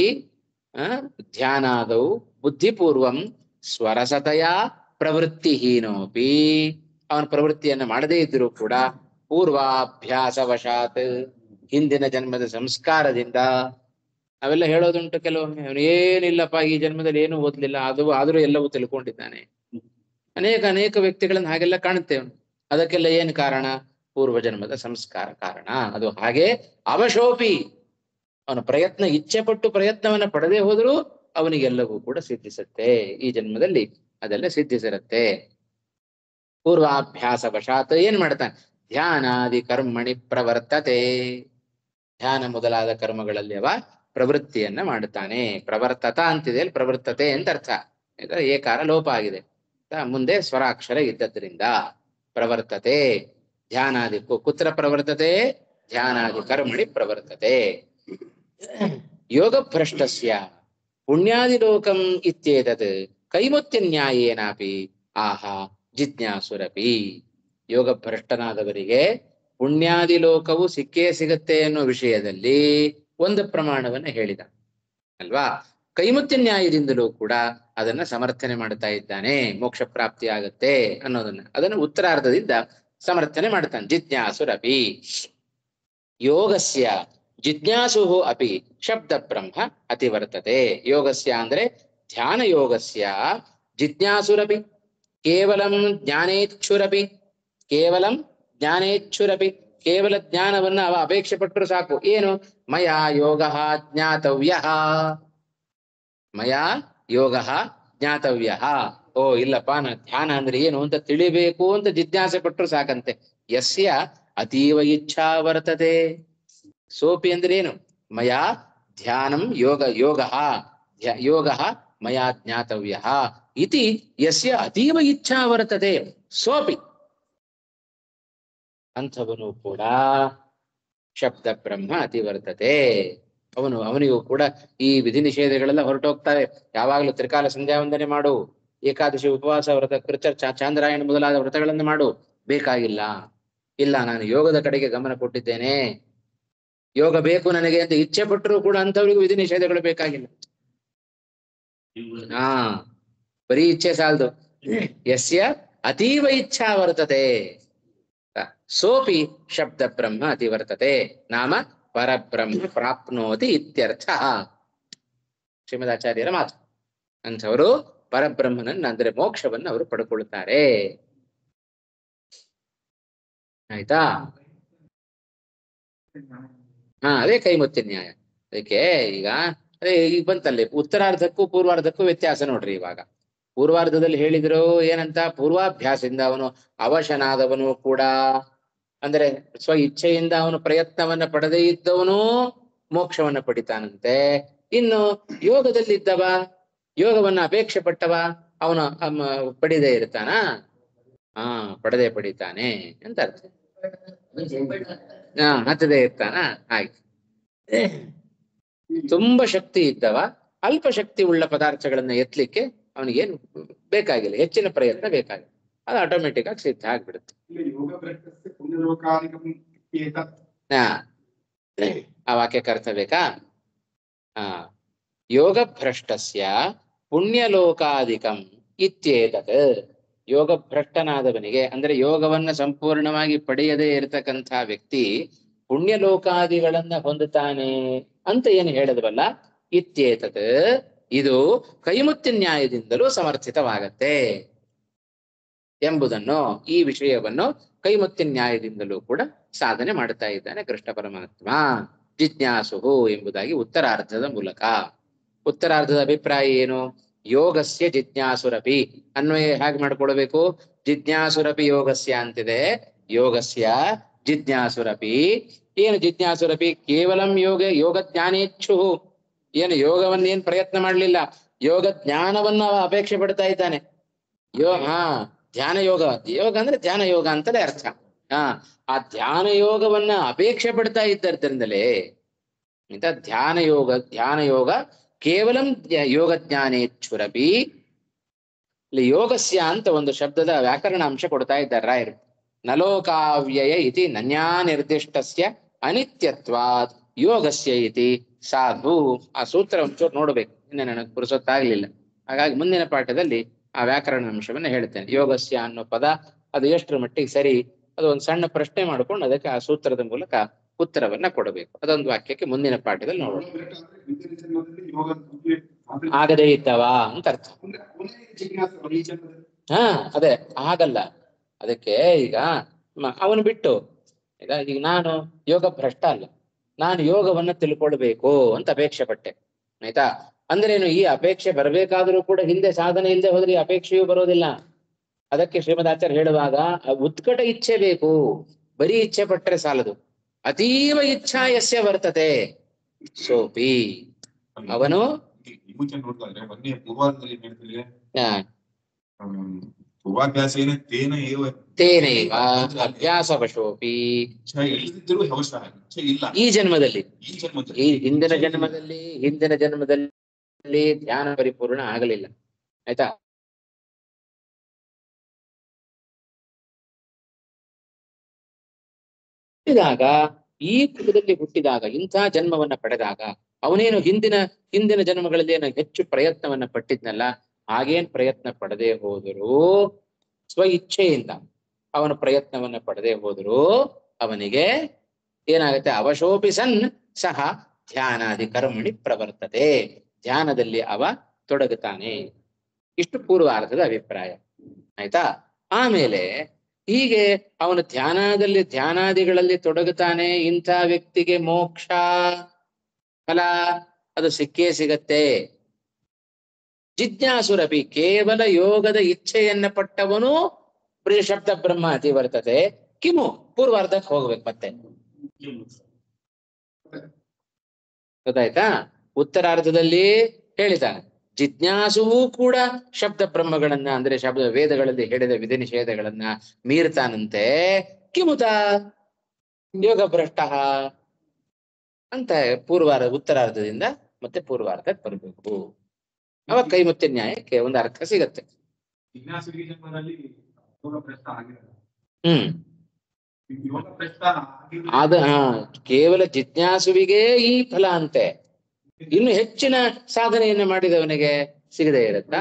ಧ್ಯಾನಾದೌ ಬುದ್ಧಿಪೂರ್ವಂ ಸ್ವರಸತಯ ಪ್ರವೃತ್ತಿಹೀನೋಪಿ, ಅವನ ಪ್ರವೃತ್ತಿಯನ್ನ ಮಾಡದೇ ಇದ್ರೂ ಕೂಡ ಪೂರ್ವಾಭ್ಯಾಸವಶಾತ್, ಹಿಂದಿನ ಜನ್ಮದ ಸಂಸ್ಕಾರದಿಂದ. ಅವೆಲ್ಲ ಹೇಳೋದುಂಟು ಕೆಲವೊಮ್ಮೆ, ಅವನು ಏನಿಲ್ಲಪ್ಪ ಈ ಜನ್ಮದಲ್ಲಿ ಏನು ಓದ್ಲಿಲ್ಲ, ಆದ್ರೂ ಎಲ್ಲವೂ ತಿಳ್ಕೊಂಡಿದ್ದಾನೆ. ಅನೇಕ ವ್ಯಕ್ತಿಗಳನ್ನ ಹಾಗೆಲ್ಲ ಕಾಣುತ್ತೇವೆ. ಅದಕ್ಕೆಲ್ಲ ಏನು ಕಾರಣ? ಪೂರ್ವ ಜನ್ಮದ ಸಂಸ್ಕಾರ ಕಾರಣ. ಅದು ಹಾಗೆ ಅವಶೋಪಿ, ಅವನ ಪ್ರಯತ್ನ ಇಚ್ಛೆ ಪಟ್ಟು ಪ್ರಯತ್ನವನ್ನ ಪಡೆದೇ ಹೋದರೂ ಅವನಿಗೆಲ್ಲವೂ ಕೂಡ ಸಿದ್ಧಿಸುತ್ತೆ. ಈ ಜನ್ಮದಲ್ಲಿ ಅದೆಲ್ಲ ಸಿದ್ಧಿಸಿರುತ್ತೆ. ಪೂರ್ವಾಭ್ಯಾಸ ವಶಾತ್ ಏನ್ ಮಾಡ್ತಾನೆ? ಧ್ಯಾನಾದಿ ಕರ್ಮಣಿ ಪ್ರವರ್ತತೆ, ಧ್ಯಾನ ಮೊದಲಾದ ಕರ್ಮಗಳಲ್ಲಿ ಅವ ಪ್ರವೃತ್ತಿಯನ್ನ ಮಾಡುತ್ತಾನೆ. ಪ್ರವರ್ತತ ಅಂತಿದೆ, ಪ್ರವರ್ತತೆ ಅಂತ ಅರ್ಥ. ಏಕಾರ ಲೋಪ ಆಗಿದೆ, ಮುಂದೆ ಸ್ವರಾಕ್ಷರ ಇದ್ದದ್ರಿಂದ ಪ್ರವರ್ತತೆ. ಧ್ಯಾನಾದಿ ಕುತ್ರ ಪ್ರವರ್ತತೆ? ಧ್ಯಾನಾದಿ ಕರ್ಮಣಿ ಪ್ರವರ್ತತೆ. ಯೋಗ ಭ್ರಷ್ಟಸ್ಯ ಪುಣ್ಯಾದಿ ಲೋಕಂ ಇತ್ಯೇತತ್ ಕೈಮುತ್ಯ ನ್ಯಾಯೇನಾಪಿ ಆಹಾ ಜಿಜ್ಞಾಸುರಪಿ. ಯೋಗ ಭ್ರಷ್ಟನಾದವರಿಗೆ ಪುಣ್ಯಾದಿ ಲೋಕವು ಸಿಕ್ಕೇ ಸಿಗತ್ತೆ ಅನ್ನೋ ವಿಷಯದಲ್ಲಿ ಒಂದು ಪ್ರಮಾಣವನ್ನ ಹೇಳಿದ ಅಲ್ವಾ. ಕೈಮುತ್ಯ ನ್ಯಾಯದಿಂದಲೂ ಕೂಡ ಅದನ್ನ ಸಮರ್ಥನೆ ಮಾಡ್ತಾ ಇದ್ದಾನೆ, ಮೋಕ್ಷ ಪ್ರಾಪ್ತಿ ಆಗತ್ತೆ ಅನ್ನೋದನ್ನ. ಅದನ್ನು ಉತ್ತರಾರ್ಧದಿಂದ ಸಮರ್ಥನೆ ಮಾಡ್ತಾನೆ. ಜಿಜ್ಞಾಸುರಪಿ ಯೋಗಸ್ಯ ಜಿಜ್ಞಾಸು ಅಪಿ ಶಬ್ದ ಬ್ರಹ್ಮ ಅತಿವರ್ತತೆ. ಯೋಗಸ್ಯ ಅಂದ್ರೆ ಧ್ಯಾನ ಯೋಗಸ್ಯ ಜಿಜ್ಞಾಸುರಪಿ ಕೇವಲಂ ಜ್ಞಾನೇಚ್ಛುರಪಿ ಕೇವಲಂ ಜ್ಞಾನೇಚ್ಛುರಪಿ ಕೇವಲ ಜ್ಞಾನವನ್ನ ಅವ ಅಪೇಕ್ಷೆ ಪಟ್ಟರು ಸಾಕು. ಏನು? ಮಯಾ ಯೋಗ ಜ್ಞಾತವ್ಯ, ಮಯಾ ಯೋಗ ಜ್ಞಾತವ್ಯ. ಓ ಇಲ್ಲಪ್ಪ, ನಾ ಧ್ಯಾನ ಅಂದ್ರೆ ಏನು ಅಂತ ತಿಳಿಬೇಕು ಅಂತ ಜಿಜ್ಞಾಸೆ ಪಟ್ಟರು ಸಾಕಂತೆ. ಯಸ್ಯ ಅತೀವ ಇಚ್ಛಾ ವರ್ತತೆ. ಸೋಪಿ ಅಂದ್ರೆ ಏನು? ಮಯಾ ಧ್ಯಾನಂ ಯೋಗ ಯೋಗ ಮಯಾ ಜ್ಞಾತವ್ಯ ಇತಿ ಯಸ್ಯ ಅತೀವ ಇಚ್ಛಾ ವರ್ತತೆ ಸೋಪಿ, ಅಂಥವನು ಕೂಡ ಶಬ್ದ ಬ್ರಹ್ಮ ಅತಿವರ್ತತೆ. ಅವನಿಗೂ ಕೂಡ ಈ ವಿಧಿ ನಿಷೇಧಗಳೆಲ್ಲ ಹೊರಟೋಗ್ತವೆ. ಯಾವಾಗಲೂ ತ್ರಿಕಾಲ ಸಂಧ್ಯಾ ವಂದನೆ ಮಾಡು, ಏಕಾದಶಿ ಉಪವಾಸ ವ್ರತ, ಕೃತ ಚಾಂದ್ರಾಯಣ ಮೊದಲಾದ ವ್ರತಗಳನ್ನು ಮಾಡು, ಬೇಕಾಗಿಲ್ಲ. ಇಲ್ಲ, ನಾನು ಯೋಗದ ಕಡೆಗೆ ಗಮನ ಕೊಟ್ಟಿದ್ದೇನೆ, ಯೋಗ ಬೇಕು ನನಗೆ ಅಂತ ಇಚ್ಛೆ ಪಟ್ಟರು ಕೂಡ ಅಂಥವ್ರಿಗೂ ವಿಧಿ ನಿಷೇಧಗಳು ಬೇಕಾಗಿಲ್ಲ. ಹಾ, ಬರೀ ಇಚ್ಛೆ ಸಾಲದು. ಯಸ್ಯ ಅತೀವ ಇಚ್ಛಾ ವರ್ತತೆ ಸೋಪಿ ಶಬ್ದ ಬ್ರಹ್ಮ ಅತಿವರ್ತತೆ ನಾಮ ಪರಬ್ರಹ್ಮ ಪ್ರಾಪ್ನೋತಿ ಇತ್ಯರ್ಥ. ಶ್ರೀಮದಾಚಾರ್ಯರ ಮಾತು. ಅಂಥವರು ಪರಬ್ರಹ್ಮನನ್ನ ಅಂದ್ರೆ ಮೋಕ್ಷವನ್ನು ಅವರು ಪಡ್ಕೊಳ್ತಾರೆ. ಆಯ್ತಾ? ಅದೇ ಕೈಮುತ್ಯ ನ್ಯಾಯ. ಅದಕ್ಕೆ ಈಗ ಈಗ ಬಂತಲ್ಲಿ ಉತ್ತರಾರ್ಧಕ್ಕೂ ಪೂರ್ವಾರ್ಧಕ್ಕೂ ವ್ಯತ್ಯಾಸ ನೋಡ್ರಿ. ಇವಾಗ ಪೂರ್ವಾರ್ಧದಲ್ಲಿ ಹೇಳಿದ್ರು ಏನಂತ, ಪೂರ್ವಾಭ್ಯಾಸದಿಂದ ಅವನು ಅವಶನಾದವನು ಕೂಡ, ಅಂದ್ರೆ ಸ್ವ ಇಚ್ಛೆಯಿಂದ ಅವನು ಪ್ರಯತ್ನವನ್ನ ಪಡೆದೇ ಇದ್ದವನು ಮೋಕ್ಷವನ್ನ ಪಡಿತಾನಂತೆ. ಇನ್ನು ಯೋಗದಲ್ಲಿದ್ದವ, ಯೋಗವನ್ನ ಅಪೇಕ್ಷೆ ಪಟ್ಟವ, ಅವನು ಪಡಿದೇ ಇರ್ತಾನ? ಪಡೆದೇ ಪಡಿತಾನೆ ಅಂತ ಅರ್ಥ. ಹತ್ತದೇ ಇರ್ತಾನ? ಆಯ್ತು. ತುಂಬಾ ಶಕ್ತಿ ಇದ್ದವ ಅಲ್ಪ ಶಕ್ತಿ ಉಳ್ಳ ಪದಾರ್ಥಗಳನ್ನ ಎತ್ತಲಿಕ್ಕೆ ಅವನಿಗೇನು ಬೇಕಾಗಿಲ್ಲ, ಹೆಚ್ಚಿನ ಪ್ರಯತ್ನ ಬೇಕಾಗಿಲ್ಲ, ಅದು ಆಟೋಮೆಟಿಕ್ ಆಗಿ ಸಿದ್ಧ ಆಗ್ಬಿಡುತ್ತೆ. ಆ ವಾಕ್ಯಕ್ಕೆ ಅರ್ಥ ಬೇಕಾ? ಯೋಗ ಭ್ರಷ್ಟಸ್ಯ ಪುಣ್ಯಲೋಕಾಧಿಕಂ ಇತ್ಯೇತತ್. ಯೋಗ ಭ್ರಷ್ಟನಾದವನಿಗೆ ಅಂದ್ರೆ ಯೋಗವನ್ನ ಸಂಪೂರ್ಣವಾಗಿ ಪಡೆಯದೇ ಇರತಕ್ಕಂಥ ವ್ಯಕ್ತಿ ಪುಣ್ಯಲೋಕಾದಿಗಳನ್ನ ಹೊಂದುತ್ತಾನೆ ಅಂತ ಏನು ಹೇಳಿದ್ವಲ್ಲ, ಇತ್ಯೇತತ್, ಇದು ಕೈಮುತ್ಯ ನ್ಯಾಯದಿಂದಲೂ ಸಮರ್ಥಿತವಾಗತ್ತೆ ಎಂಬುದನ್ನು, ಈ ವಿಷಯವನ್ನು ಕೈಮುತ್ಯ ನ್ಯಾಯದಿಂದಲೂ ಕೂಡ ಸಾಧನೆ ಮಾಡುತ್ತಾ ಇದ್ದಾನೆ ಕೃಷ್ಣ ಪರಮಾತ್ಮ. ಜಿಜ್ಞಾಸು ಎಂಬುದಾಗಿ ಉತ್ತರಾರ್ಧದ ಮೂಲಕ. ಉತ್ತರಾರ್ಧದ ಅಭಿಪ್ರಾಯ ಏನು? ಯೋಗಸ್ಯ ಜಿಜ್ಞಾಸುರಪಿ ಅನ್ವಯ ಹೇಗೆ ಮಾಡ್ಕೊಳ್ಬೇಕು? ಜಿಜ್ಞಾಸುರಪಿ ಯೋಗಸ್ಯ ಅಂತಿದೆ, ಯೋಗಸ್ಯ ಜಿಜ್ಞಾಸುರಪಿ. ಏನು ಜಿಜ್ಞಾಸುರಪಿ? ಕೇವಲಂ ಯೋಗ ಜ್ಞಾನೇಚ್ಛು. ಏನು ಯೋಗವನ್ನೇನ್ ಪ್ರಯತ್ನ ಮಾಡ್ಲಿಲ್ಲ, ಯೋಗ ಜ್ಞಾನವನ್ನ ಅಪೇಕ್ಷೆ ಪಡ್ತಾ ಇದ್ದಾನೆ. ಧ್ಯಾನ ಯೋಗ ಅಂದ್ರೆ ಧ್ಯಾನ ಯೋಗ ಅಂತಲೇ ಅರ್ಥ. ಆ ಧ್ಯಾನ ಯೋಗವನ್ನ ಅಪೇಕ್ಷೆ ಪಡ್ತಾ ಇದ್ದರಿಂದಲೇ ಇಂಥ ಧ್ಯಾನ ಯೋಗ ಕೇವಲಂ ಯೋಗ ಜ್ಞಾನೇಚ್ಛುರಪಿ. ಇಲ್ಲಿ ಯೋಗಸ್ಯ ಅಂತ ಒಂದು ಶಬ್ದದ ವ್ಯಾಕರಣ ಅಂಶ ಕೊಡ್ತಾ ಇದ್ದಾರೆ ರಾಯರು. ನಲೋಕಾವ್ಯಯ ಇತಿ ನನ್ಯಾ ನಿರ್ದಿಷ್ಟಸ್ಯ ಅನಿತ್ಯತ್ವಾತ್ ಯೋಗಸ್ಯ ಇತಿ ಸಾಧು. ಆ ಸೂತ್ರ ಒಂಚೂರು ನೋಡ್ಬೇಕು, ಇನ್ನು ನನಗೆ ಪುರುಸೊತ್ತಾಗ್ಲಿಲ್ಲ, ಹಾಗಾಗಿ ಮುಂದಿನ ಪಾಠದಲ್ಲಿ ಆ ವ್ಯಾಕರಣ ಅಂಶವನ್ನ ಹೇಳ್ತೇನೆ. ಯೋಗಸ್ಯ ಅನ್ನೋ ಪದ ಅದು ಎಷ್ಟರ ಮಟ್ಟಿಗೆ ಸರಿ, ಅದು ಒಂದು ಸಣ್ಣ ಪ್ರಶ್ನೆ ಮಾಡ್ಕೊಂಡು ಅದಕ್ಕೆ ಆ ಸೂತ್ರದ ಮೂಲಕ ಉತ್ತರವನ್ನ ಕೊಡಬೇಕು. ಅದೊಂದು ವಾಕ್ಯಕ್ಕೆ ಮುಂದಿನ ಪಾಠದಲ್ಲಿ ನೋಡೋಣ. ಆಗದೇ ಇದ್ದವ ಅಂತ ಅರ್ಥ. ಅದೇ ಆಗಲ್ಲ. ಅದಕ್ಕೆ ಈಗ ಅವನು ಬಿಟ್ಟು ಈಗ ನಾನು ಯೋಗ ಭ್ರಷ್ಟ ಅಲ್ಲ, ನಾನು ಯೋಗವನ್ನ ತಿಳ್ಕೊಳ್ಬೇಕು ಅಂತ ಅಪೇಕ್ಷೆ ಪಟ್ಟೆ, ಆಯ್ತಾ? ಅಂದ್ರೇನು? ಈ ಅಪೇಕ್ಷೆ ಬರಬೇಕಾದ್ರೂ ಕೂಡ ಹಿಂದೆ ಸಾಧನೆ ಇಲ್ಲದೆ ಹೋದ್ರೆ ಈ ಅಪೇಕ್ಷೆಯೂ ಬರೋದಿಲ್ಲ. ಅದಕ್ಕೆ ಶ್ರೀಮದಾಚಾರ್ಯ ಹೇಳುವಾಗ ಉತ್ಕಟ ಇಚ್ಛೆ ಬೇಕು, ಬರೀ ಇಚ್ಛೆ ಪಟ್ಟರೆ ಸಾಲದು. ಅತೀವ ಇಚ್ಛಾ ಯಸ್ಯ ವರ್ತತೆ ಸೋಪಿ ಅವನು ತೇನೈವ ಅಭ್ಯಾಸವಶೋಪಿ. ಈ ಜನ್ಮದಲ್ಲಿ, ಈ ಹಿಂದಿನ ಜನ್ಮದಲ್ಲಿ ಧ್ಯಾನ ಪರಿಪೂರ್ಣ ಆಗಲಿಲ್ಲ, ಆಯ್ತಾ? ಹುಟ್ಟಿದಾಗ, ಈ ಕುಲದಲ್ಲಿ ಹುಟ್ಟಿದಾಗ, ಇಂಥ ಜನ್ಮವನ್ನ ಪಡೆದಾಗ ಅವನೇನು ಹಿಂದಿನ ಜನ್ಮಗಳಲ್ಲಿ ಏನೋ ಹೆಚ್ಚು ಪ್ರಯತ್ನವನ್ನ ಪಟ್ಟಿದ್ನಲ್ಲ, ಹಾಗೇನ್ ಪ್ರಯತ್ನ ಪಡದೆ ಹೋದರೂ, ಸ್ವ ಇಚ್ಛೆಯಿಂದ ಅವನ ಪ್ರಯತ್ನವನ್ನ ಪಡದೆ ಹೋದರೂ ಅವನಿಗೆ ಏನಾಗುತ್ತೆ? ಅವಶೋಪಿಸನ್ ಸಹ ಧ್ಯಾನಾದಿ ಕರ್ಮಣಿ ಪ್ರವರ್ತತೆ. ಧ್ಯಾನದಲ್ಲಿ ಅವ ತೊಡಗುತ್ತಾನೆ. ಇಷ್ಟು ಪೂರ್ವಾರ್ಧದ ಅಭಿಪ್ರಾಯ. ಆಯ್ತಾ. ಆಮೇಲೆ ಹೀಗೆ ಅವನು ಧ್ಯಾನಾದಿಗಳಲ್ಲಿ ತೊಡಗುತ್ತಾನೆ. ಇಂಥ ವ್ಯಕ್ತಿಗೆ ಮೋಕ್ಷ ಫಲ ಅದು ಸಿಕ್ಕೇ ಸಿಗತ್ತೆ. ಜಿಜ್ಞಾಸುರಪಿ ಕೇವಲ ಯೋಗದ ಇಚ್ಛೆಯನ್ನ ಪಟ್ಟವನು ಶಬ್ದ ಬ್ರಹ್ಮ ಅತಿ ಬರ್ತದೆ. ಕಿಮು ಪೂರ್ವಾರ್ಧಕ್ಕೆ ಹೋಗ್ಬೇಕು ಮತ್ತೆ. ಗೊತ್ತಾಯ್ತಾ. ಉತ್ತರಾರ್ಧದಲ್ಲಿ ಹೇಳಿದ್ದಾನೆ ಜಿಜ್ಞಾಸುವೂ ಕೂಡ ಶಬ್ದ ಬ್ರಹ್ಮಗಳನ್ನ ಅಂದ್ರೆ ಶಬ್ದ ವೇದಗಳಲ್ಲಿ ಹೇಳಿದ ವಿಧಿ ನಿಷೇಧಗಳನ್ನ ಮೀರ್ತಾನಂತೆ. ಕಿಮುತ ಯೋಗ ಭ್ರಷ್ಟ ಅಂತ ಉತ್ತರಾರ್ಧದಿಂದ ಮತ್ತೆ ಪೂರ್ವಾರ್ಧಕ್ಕೆ ಬರ್ಬೇಕು. ಅವಾಗ ಕೈಮುತ್ಯ ನ್ಯಾಯಕ್ಕೆ ಒಂದು ಅರ್ಥ ಸಿಗತ್ತೆ. ಕೇವಲ ಜಿಜ್ಞಾಸುವಿಗೆ ಈ ಫಲ ಅಂತೆ. ಇನ್ನು ಹೆಚ್ಚಿನ ಸಾಧನೆಯನ್ನ ಮಾಡಿದವನಿಗೆ ಸಿಗದೆ ಇರತ್ತಾ?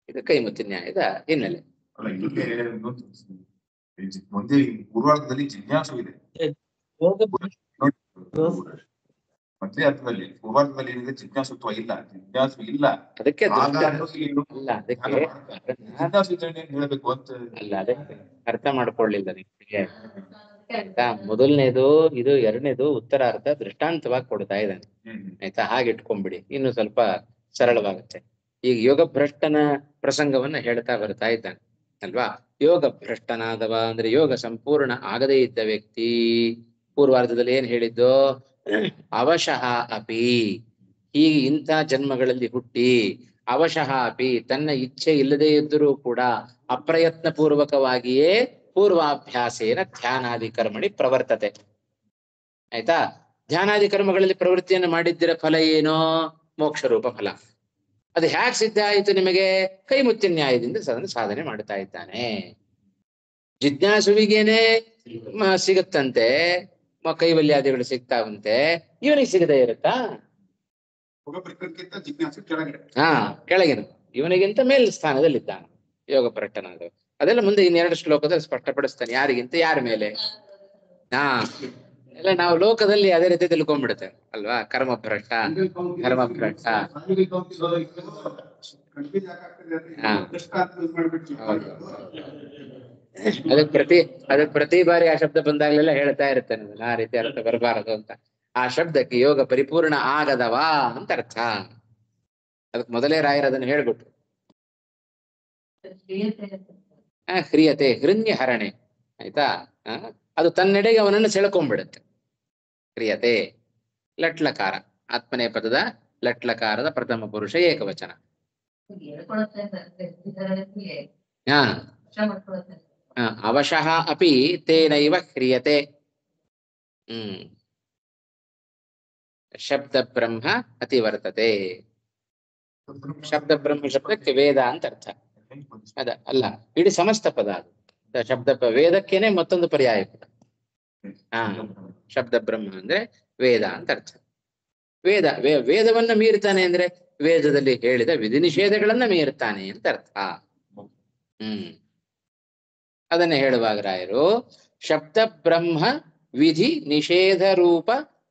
ಇದು ಕೈಮುತ್ಯ ನ್ಯಾಯದ ಹಿನ್ನೆಲೆ. ಪೂರ್ವಾರ್ಧದಲ್ಲಿ ಜಿಜ್ಞಾಸು ಇದೆ, ಮೊದಲೇ ಅರ್ಥದಲ್ಲಿ ಪೂರ್ವಾರ್ಧದಲ್ಲಿ ಏನಿದೆ ಜಿಜ್ಞಾಸುತ್ವ ಇಲ್ಲ, ಜಿಜ್ಞಾಸು ಇಲ್ಲ. ಅದಕ್ಕೆ ಹೇಳಬೇಕು ಅಂತ ಅಲ್ಲ, ಅದಕ್ಕೆ ಅರ್ಥ ಮಾಡ್ಕೊಳ್ಳಿಲ್ಲ ನಿಮಗೆ. ಆಯ್ತಾ. ಮೊದಲನೇದು ಇದು, ಎರಡನೇದು ಉತ್ತರಾರ್ಧ ದೃಷ್ಟಾಂತವಾಗಿ ಕೊಡ್ತಾ ಇದ್ದಾನೆ. ಆಯ್ತಾ. ಹಾಗೆ ಇಟ್ಕೊಂಡ್ಬಿಡಿ, ಇನ್ನು ಸ್ವಲ್ಪ ಸರಳವಾಗುತ್ತೆ. ಈಗ ಯೋಗ ಭ್ರಷ್ಟನ ಪ್ರಸಂಗವನ್ನ ಹೇಳ್ತಾ ಬರ್ತಾ ಇದ್ದಾನೆ ಅಲ್ವಾ. ಯೋಗ ಭ್ರಷ್ಟನಾದವ ಅಂದ್ರೆ ಯೋಗ ಸಂಪೂರ್ಣ ಆಗದೇ ಇದ್ದ ವ್ಯಕ್ತಿ. ಪೂರ್ವಾರ್ಧದಲ್ಲಿ ಏನ್ ಹೇಳಿದ್ದು? ಅವಶಃ ಅಪಿ, ಹೀಗೆ ಇಂಥ ಜನ್ಮಗಳಲ್ಲಿ ಹುಟ್ಟಿ ಅವಶಃ ಅಪಿ ತನ್ನ ಇಚ್ಛೆ ಇಲ್ಲದೆ ಇದ್ದರೂ ಕೂಡ ಅಪ್ರಯತ್ನ ಪೂರ್ವಕವಾಗಿಯೇ ಪೂರ್ವಾಭ್ಯಾಸೇನ ಧ್ಯಾನಾದಿ ಕರ್ಮಣಿ ಪ್ರವರ್ತತೆ. ಆಯ್ತಾ. ಧ್ಯಾನಾದಿ ಕರ್ಮಗಳಲ್ಲಿ ಪ್ರವೃತ್ತಿಯನ್ನು ಮಾಡಿದ್ದಿರ ಫಲ ಏನೋ? ಮೋಕ್ಷ ರೂಪ ಫಲ. ಅದು ಹ್ಯಾಕ್ ಸಿದ್ಧ ಆಯಿತು ನಿಮಗೆ? ಕೈಮುತ್ಯ ನ್ಯಾಯದಿಂದ ಸಾಧನೆ ಮಾಡ್ತಾ ಇದ್ದಾನೆ. ಜಿಜ್ಞಾಸುವಿಗೇನೆ ಸಿಗುತ್ತಂತೆ, ಕೈವಲ್ಯಾದಿಗಳು ಸಿಗ್ತಾವಂತೆ, ಇವನಿಗೆ ಸಿಗದೆ ಇರುತ್ತಾ? ಕೆಳಗಿನ ಇವನಿಗಿಂತ ಮೇಲ್ ಸ್ಥಾನದಲ್ಲಿದ್ದಾನೆ ಯೋಗ ಭ್ರಷ್ಟನಾದ. ಅದೆಲ್ಲ ಮುಂದೆ ಇನ್ನೆರಡು ಶ್ಲೋಕದಲ್ಲಿ ಸ್ಪಷ್ಟಪಡಿಸ್ತಾನೆ, ಯಾರಿಗಿಂತ ಯಾರ ಮೇಲೆ. ಎಲ್ಲ ನಾವು ಲೋಕದಲ್ಲಿ ಅದೇ ರೀತಿ ತಿಳ್ಕೊಂಡ್ಬಿಡುತ್ತೆ ಅಲ್ವಾ. ಕರ್ಮಭ್ರಷ್ಟ, ಧರ್ಮಭ್ರಷ್ಟ. ಅದಕ್ಕೆ ಪ್ರತಿ ಬಾರಿ ಆ ಶಬ್ದ ಬಂದಾಗಲೆಲ್ಲ ಹೇಳ್ತಾ ಇರ್ತೇನೆ, ಆ ರೀತಿ ಅರ್ಥ ಬರಬಾರದು ಅಂತ. ಆ ಶಬ್ದಕ್ಕೆ ಯೋಗ ಪರಿಪೂರ್ಣ ಆಗದವಾ ಅಂತ ಅರ್ಥ. ಅದಕ್ಕೆ ಮೊದಲೇ ರಾಯರು ಅದನ್ನು ಹೇಳ್ಬಿಟ್ರು. ಹ್ರಿಯತೆ, ಹೃನ್ಯ ಹರಣೆ. ಆಯ್ತಾ. ಅದು ತನ್ನೆಡೆಗೆ ಅವನನ್ನು ಸೆಳ್ಕೊಂಡ್ಬಿಡುತ್ತೆ. ಕ್ರಿಯತೆ ಲಟ್ಲಕಾರ, ಆತ್ಮನೇ ಪದದ ಲಟ್ಲಕಾರದ ಪ್ರಥಮ ಪುರುಷ ಏಕವಚನ. ಅವಶಃ ಅಪಿ ತೇನೈವ ಕ್ರಿಯತೆ. ಶಬ್ದ ಬ್ರಹ್ಮ ಅತಿವರ್ತತೆ. ಶಬ್ದ ಬ್ರಹ್ಮ ಶಬ್ದಕ್ಕೆ ವೇದ ಅಂತ ಅರ್ಥ. ಅಲ್ಲ, ಇಡೀ ಸಮಸ್ತ ಪದ ಅದು. ಶಬ್ದ ವೇದಕ್ಕೇನೆ ಮತ್ತೊಂದು ಪರ್ಯಾಯ ಪದ. ಶಬ್ದ ಬ್ರಹ್ಮ ಅಂದ್ರೆ ವೇದ ಅಂತ ಅರ್ಥ. ವೇದವನ್ನ ಮೀರ್ತಾನೆ ಅಂದ್ರೆ ವೇದದಲ್ಲಿ ಹೇಳಿದ ವಿಧಿ ನಿಷೇಧಗಳನ್ನ ಮೀರ್ತಾನೆ ಅಂತ ಅರ್ಥ. ಅದನ್ನ ಹೇಳುವಾಗ ರಾಯರು ಶಬ್ದ ಬ್ರಹ್ಮ ವಿಧಿ ನಿಷೇಧ ರೂಪ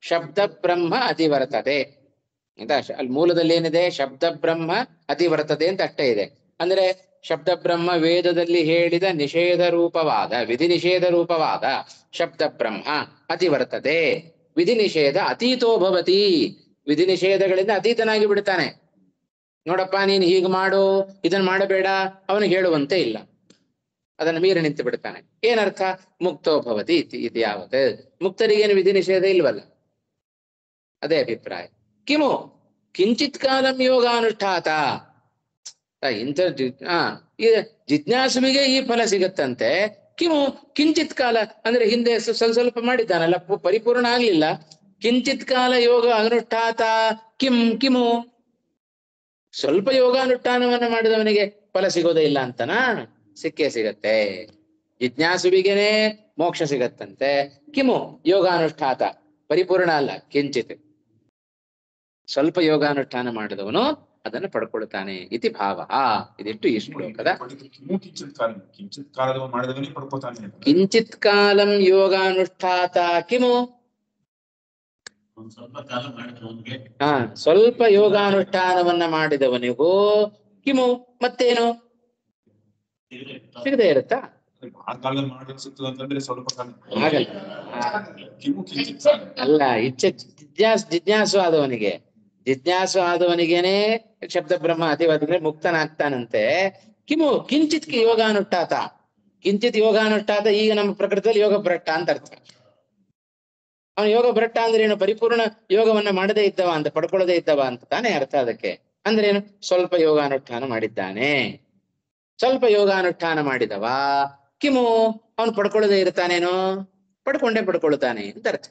ಶಬ್ದ ಬ್ರಹ್ಮ ಅತಿವರ್ತತೆ ಅಂತ. ಅಲ್ಲಿ ಮೂಲದಲ್ಲಿ ಏನಿದೆ? ಶಬ್ದ ಬ್ರಹ್ಮ ಅತಿವರ್ತತೆ ಅಂತ ಅಷ್ಟೇ ಇದೆ. ಅಂದ್ರೆ ಶಬ್ದ ಬ್ರಹ್ಮ ವೇದದಲ್ಲಿ ಹೇಳಿದ ನಿಷೇಧ ರೂಪವಾದ ವಿಧಿ ನಿಷೇಧ ರೂಪವಾದ ಶಬ್ದ ಬ್ರಹ್ಮ ಅತಿವರ್ತತೆ. ವಿಧಿ ನಿಷೇಧ ಅತೀತೋ ಭವತಿ, ವಿಧಿ ನಿಷೇಧಗಳಿಂದ ಅತೀತನಾಗಿ ಬಿಡ್ತಾನೆ. ನೋಡಪ್ಪ ನೀನು ಹೀಗೆ ಮಾಡು, ಇದನ್ನ ಮಾಡಬೇಡ ಅವನಿಗೆ ಹೇಳುವಂತೆ ಇಲ್ಲ, ಅದನ್ನು ಮೀರಿ ನಿಂತು ಬಿಡ್ತಾನೆ. ಏನರ್ಥ? ಮುಕ್ತೋ ಭವತಿ ಇದು ಯಾವತ್ತು. ಮುಕ್ತರಿಗೇನು ವಿಧಿ ನಿಷೇಧ ಇಲ್ವಲ್ಲ, ಅದೇ ಅಭಿಪ್ರಾಯ. ಕಿಮು ಕಿಂಚಿತ್ ಕಾಲಂ ಯೋಗಾನುಷ್ಠಾತ. ಇಂಥ ಜಿಜ್ಞಾಸುವಿಗೆ ಈ ಫಲ ಸಿಗತ್ತಂತೆ. ಕಿಮು ಕಿಂಚಿತ್ ಕಾಲ ಅಂದ್ರೆ ಹಿಂದೆ ಸ್ವಲ್ಪ ಮಾಡಿದ್ದಾನಲ್ಲ, ಪರಿಪೂರ್ಣ ಆಗ್ಲಿಲ್ಲ. ಕಿಂಚಿತ್ ಕಾಲ ಯೋಗ ಅನುಷ್ಠಾತ ಕಿಮು ಸ್ವಲ್ಪ ಯೋಗಾನುಷ್ಠಾನವನ್ನ ಮಾಡಿದವನಿಗೆ ಫಲ ಸಿಗೋದೇ ಇಲ್ಲ ಅಂತನಾ? ಸಿಕ್ಕೇ ಸಿಗತ್ತೆ. ಜಿಜ್ಞಾಸುವಿಗೆನೆ ಮೋಕ್ಷ ಸಿಗತ್ತಂತೆ. ಕಿಮು ಯೋಗಾನುಷ್ಠಾತ, ಪರಿಪೂರ್ಣ ಅಲ್ಲ, ಕಿಂಚಿತ್ ಸ್ವಲ್ಪ ಯೋಗಾನುಷ್ಠಾನ ಮಾಡಿದವನು ಅದನ್ನು ಪಡ್ಕೊಳ್ತಾನೆ ಇತಿ ಭಾವ. ಇದಿಷ್ಟು ಈ ಶ್ಲೋಕದ. ಕಿಂಚಿತ್ ಕಾಲಂ ಯೋಗಾನುಷ್ಠಾತ ಕಿಮು, ಸ್ವಲ್ಪ ಯೋಗಾನುಷ್ಠಾನವನ್ನ ಮಾಡಿದವನಿಗೂ ಕಿಮು ಮತ್ತೇನು ಸಿಗದೆ ಇರುತ್ತಾ? ಆ ಕಾಲದಲ್ಲಿ ಮಾಡಿ ಅನ್ಸುತ್ತೆ ಅಂತಂದ್ರೆ ಸ್ವಲ್ಪ ಕಾಲ ಆಗಲ್ಲ. ಕಿಮು ಕಿಂಚಿತ್ ಅಲ್ಲ, ಇಚ್ಛೆ ಜಿಜ್ಞಾಸು ಆದವನಿಗೇನೆ ಶಬ್ದ ಬ್ರಹ್ಮ ಅತಿವಾದ್ರೆ ಮುಕ್ತನಾಗ್ತಾನಂತೆ. ಕಿಮು ಕಿಂಚಿತ್ ಯೋಗಾನುಷ್ಠಾತ, ಕಿಂಚಿತ್ ಯೋಗಾನುಷ್ಠಾತ. ಈಗ ನಮ್ಮ ಪ್ರಕೃತಿಯಲ್ಲಿ ಯೋಗ ಭ್ರಷ್ಟ ಅಂತ ಅರ್ಥ. ಅವನು ಯೋಗ ಭ್ರಷ್ಟ ಅಂದ್ರೆ ಏನು? ಪರಿಪೂರ್ಣ ಯೋಗವನ್ನ ಮಾಡದೇ ಇದ್ದವ ಅಂತ, ಪಡ್ಕೊಳ್ಳದೇ ಇದ್ದವ ಅಂತ ತಾನೇ ಅರ್ಥ. ಅದಕ್ಕೆ ಅಂದ್ರೆ ಏನು? ಸ್ವಲ್ಪ ಯೋಗಾನುಷ್ಠಾನ ಮಾಡಿದ್ದಾನೆ. ಸ್ವಲ್ಪ ಯೋಗಾನುಷ್ಠಾನ ಮಾಡಿದವ ಕಿಮು ಅವನು ಪಡ್ಕೊಳ್ಳದೆ ಇರ್ತಾನೇನೋ? ಪಡ್ಕೊಳ್ತಾನೆ ಅಂತ ಅರ್ಥ.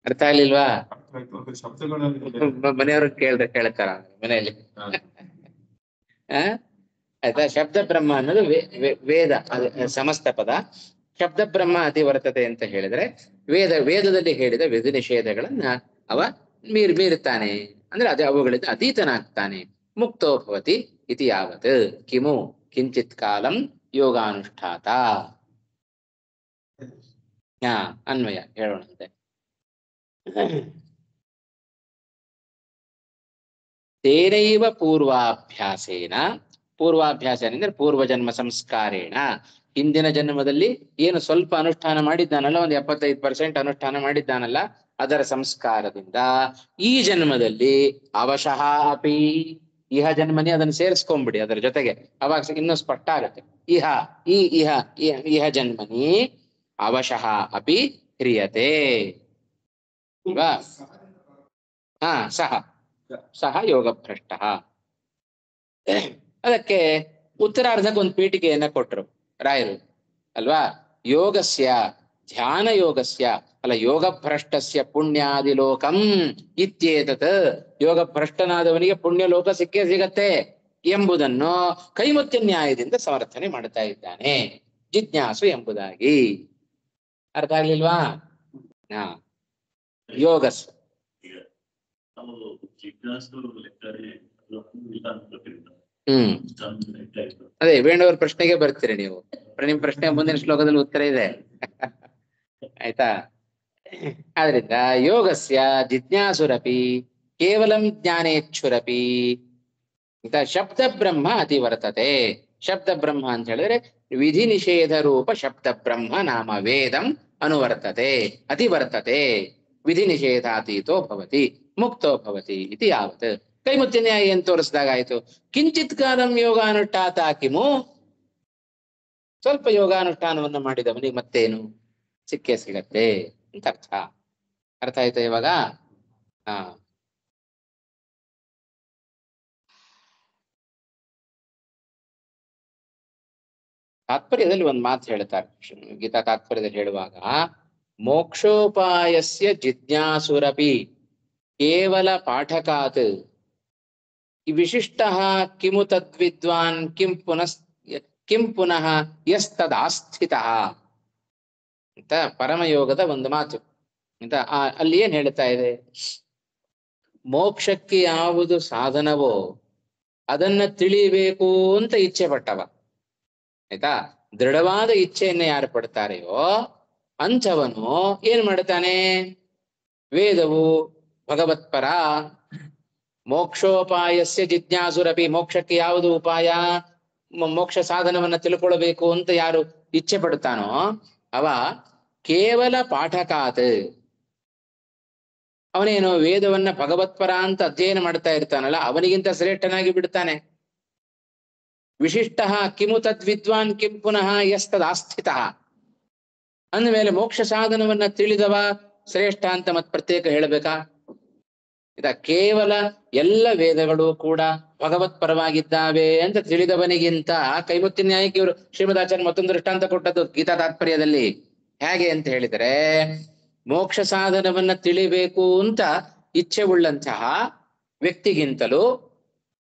ಅರ್ಥ ಆಗ್ಲಿಲ್ವಾ? ಮನೆಯವ್ರಿಗೆ ಕೇಳ್ತಾರ ಮನೆಯಲ್ಲಿ. ಆಯ್ತಾ? ಶಬ್ದ ಬ್ರಹ್ಮ ಅನ್ನೋದು ವೇದ, ಸಮಸ್ತ ಪದ. ಶಬ್ದ ಬ್ರಹ್ಮ ಅತಿವರ್ತತೆ ಅಂತ ಹೇಳಿದ್ರೆ ವೇದದಲ್ಲಿ ಹೇಳಿದ ವಿಧಿ ನಿಷೇಧಗಳನ್ನ ಅವ ಮೀರುತ್ತಾನೆ ಅಂದ್ರೆ ಅದೇ ಅವುಗಳಿಂದ ಅತೀತನಾಗ್ತಾನೆ. ಮುಕ್ತೋ ಭವತಿ ಇತಿ ಯಾವತ್ ಕಿಮು ಕಿಂಚಿತ್ ಕಾಲಂ ಯೋಗಾನುಷ್ಠಾತ. ಅನ್ವಯ ಹೇಳೋಣಂತೆ. ತೇನೈವ ಪೂರ್ವಾಭ್ಯಾಸೇನ, ಪೂರ್ವಾಭ್ಯಾಸ ಅಂದ್ರೆ ಪೂರ್ವಜನ್ಮ ಸಂಸ್ಕಾರೇಣ, ಹಿಂದಿನ ಜನ್ಮದಲ್ಲಿ ಏನು ಸ್ವಲ್ಪ ಅನುಷ್ಠಾನ ಮಾಡಿದ್ದಾನಲ್ಲ, ಒಂದು 75% ಅನುಷ್ಠಾನ ಮಾಡಿದ್ದಾನಲ್ಲ, ಅದರ ಸಂಸ್ಕಾರದಿಂದ ಈ ಜನ್ಮದಲ್ಲಿ ಅವಶಃ ಅಪಿ, ಇಹ ಜನ್ಮನಿ ಅದನ್ನು ಸೇರಿಸ್ಕೊಂಡ್ಬಿಡಿ ಅದರ ಜೊತೆಗೆ, ಅವಾಗ ಇನ್ನೂ ಸ್ಪಷ್ಟ ಆಗುತ್ತೆ. ಇಹ ಜನ್ಮನಿ ಅವಶಃ ಅಪಿ ಕ್ರಿಯತೆ. ಸಹ ಯೋಗ ಭ್ರಷ್ಟ. ಅದಕ್ಕೆ ಉತ್ತರಾರ್ಧಕ್ಕೆ ಒಂದು ಪೀಠಿಕೆಯನ್ನ ಕೊಟ್ಟರು ರಾಯರು ಅಲ್ವಾ. ಯೋಗಸ್ಯ ಧ್ಯಾನ ಯೋಗಸ್ಯ ಅಲ್ಲ, ಯೋಗ ಭ್ರಷ್ಟಸ್ಯ ಪುಣ್ಯಾದಿಲೋಕಂ ಇತ್ಯೇತತ್. ಯೋಗ ಭ್ರಷ್ಟನಾದವನಿಗೆ ಪುಣ್ಯಲೋಕ ಸಿಕ್ಕೇ ಸಿಗತ್ತೆ ಎಂಬುದನ್ನು ಕೈಮುತ್ಯ ನ್ಯಾಯದಿಂದ ಸಮರ್ಥನೆ ಮಾಡ್ತಾ ಇದ್ದಾನೆ ಜಿಜ್ಞಾಸು ಎಂಬುದಾಗಿ. ಅರ್ಥ ಆಗ್ಲಿಲ್ವಾ? ಯೋಗಸ್ ಅದೇ ವೇಣುವರ ಪ್ರಶ್ನೆಗೆ ಬರ್ತೀರಿ ನೀವು. ನಿಮ್ ಪ್ರಶ್ನೆ ಮುಂದಿನ ಶ್ಲೋಕದಲ್ಲಿ ಉತ್ತರ ಇದೆ. ಆಯ್ತಾ? ಆದ್ರಿಂದ ಯೋಗಸ್ಯ ಜಿಜ್ಞಾಸುರಪಿ ಕೇವಲಂ ಜ್ಞಾನೇಚ್ಛುರಪಿ ಶಬ್ದ ಬ್ರಹ್ಮ ಅತಿವರ್ತತೆ. ಶಬ್ದ ಬ್ರಹ್ಮ ಅಂತ ಹೇಳಿದ್ರೆ ವಿಧಿ ನಿಷೇಧ ರೂಪ ಶಬ್ದ ಬ್ರಹ್ಮ ನಾಮ ವೇದಂ ಅನುವರ್ತತೆ ಅತಿವರ್ತತೆ. ವಿಧಿ ನಿಷೇಧಾತೀತೋ ಭವತಿ ಮುಕ್ತೋ ಭವತಿ ಇತಿ ಯಾವತ್. ಕೈಮುತ್ಯ ನ್ಯಾಯ ಏನ್ ತೋರಿಸಿದಾಗ ಆಯ್ತು? ಕಿಂಚಿತ್ ಕಾಲಂ ಯೋಗಾನುಷ್ಠಾತ ಕಿಮು, ಸ್ವಲ್ಪ ಯೋಗಾನುಷ್ಠಾನವನ್ನು ಮಾಡಿದವನಿಗೆ ಮತ್ತೇನು ಸಿಕ್ಕೇ ಸಿಗತ್ತೆ ಅಂತ ಅರ್ಥ. ಅರ್ಥ ಆಯ್ತಾ ಇವಾಗ? ತಾತ್ಪರ್ಯದಲ್ಲಿ ಒಂದು ಮಾತು ಹೇಳ್ತಾರೆ ಗೀತಾ ತಾತ್ಪರ್ಯದಲ್ಲಿ ಹೇಳುವಾಗ, ಮೋಕ್ಷೋಪಾಯಸ್ಯ ಜಿಜ್ಞಾಸುರಪಿ ಕೇವಲ ಪಾಠಕಾತ್ ವಿಶಿಷ್ಟ ಕಿಮು ತದ್ವಿದ್ವಾನ್ ಕಿಂ ಪುನಃ ಯಸ್ತದಾಸ್ಥಿತ ಅಂತ ಪರಮಯೋಗದ ಒಂದು ಮಾತು ಅಂತ. ಅಲ್ಲಿ ಏನ್ ಹೇಳ್ತಾ ಇದೆ? ಮೋಕ್ಷಕ್ಕೆ ಯಾವುದು ಸಾಧನವೋ ಅದನ್ನ ತಿಳಿಬೇಕು ಅಂತ ಇಚ್ಛೆ ಪಟ್ಟವ, ಆಯ್ತಾ? ದೃಢವಾದ ಇಚ್ಛೆಯನ್ನ ಯಾರು ಪಡ್ತಾರೆಯೋ ಅಂಥವನು ಏನ್ ಮಾಡ್ತಾನೆ? ವೇದವು ಭಗವತ್ಪರ. ಮೋಕ್ಷೋಪಾಯಸ್ಯ ಜಿಜ್ಞಾಸುರಪಿ, ಮೋಕ್ಷಕ್ಕೆ ಯಾವುದು ಉಪಾಯ, ಮೋಕ್ಷ ಸಾಧನವನ್ನ ತಿಳ್ಕೊಳ್ಬೇಕು ಅಂತ ಯಾರು ಇಚ್ಛೆ ಪಡ್ತಾನೋ ಅವ ಕೇವಲ ಪಾಠಕಾತ್, ಅವನೇನು ವೇದವನ್ನ ಭಗವತ್ಪರ ಅಂತ ಅಧ್ಯಯನ ಮಾಡ್ತಾ ಇರ್ತಾನಲ್ಲ, ಅವನಿಗಿಂತ ಶ್ರೇಷ್ಠನಾಗಿ ಬಿಡ್ತಾನೆ. ವಿಶಿಷ್ಟ ಕಿಮು ತದ್ವಿದ್ವಾನ್ ಕಿಂ ಪುನಃ ಯಸ್ತದಾಸ್ಥಿತ ಅಂದಮೇಲೆ ಮೋಕ್ಷ ಸಾಧನವನ್ನ ತಿಳಿದವ ಶ್ರೇಷ್ಠ ಅಂತ ಮತ್ ಪ್ರತ್ಯೇಕ ಹೇಳಬೇಕಾ? ಕೇವಲ ಎಲ್ಲ ವೇದಗಳು ಕೂಡ ಭಗವತ್ ಪರವಾಗಿದ್ದಾವೆ ಅಂತ ತಿಳಿದವನಿಗಿಂತ ಕೈಮುತ್ಯ ನ್ಯಾಯಕ್ಕೆ ಇವರು ಶ್ರೀಮದಾಚಾರ್ಯ ಮತ್ತೊಂದು ದೃಷ್ಟಾಂತ ಕೊಟ್ಟದ್ದು ಗೀತಾ ತಾತ್ಪರ್ಯದಲ್ಲಿ. ಹೇಗೆ ಅಂತ ಹೇಳಿದರೆ, ಮೋಕ್ಷ ಸಾಧನವನ್ನ ತಿಳಿಬೇಕು ಅಂತ ಇಚ್ಛೆ ಉಳ್ಳಂತಹ ವ್ಯಕ್ತಿಗಿಂತಲೂ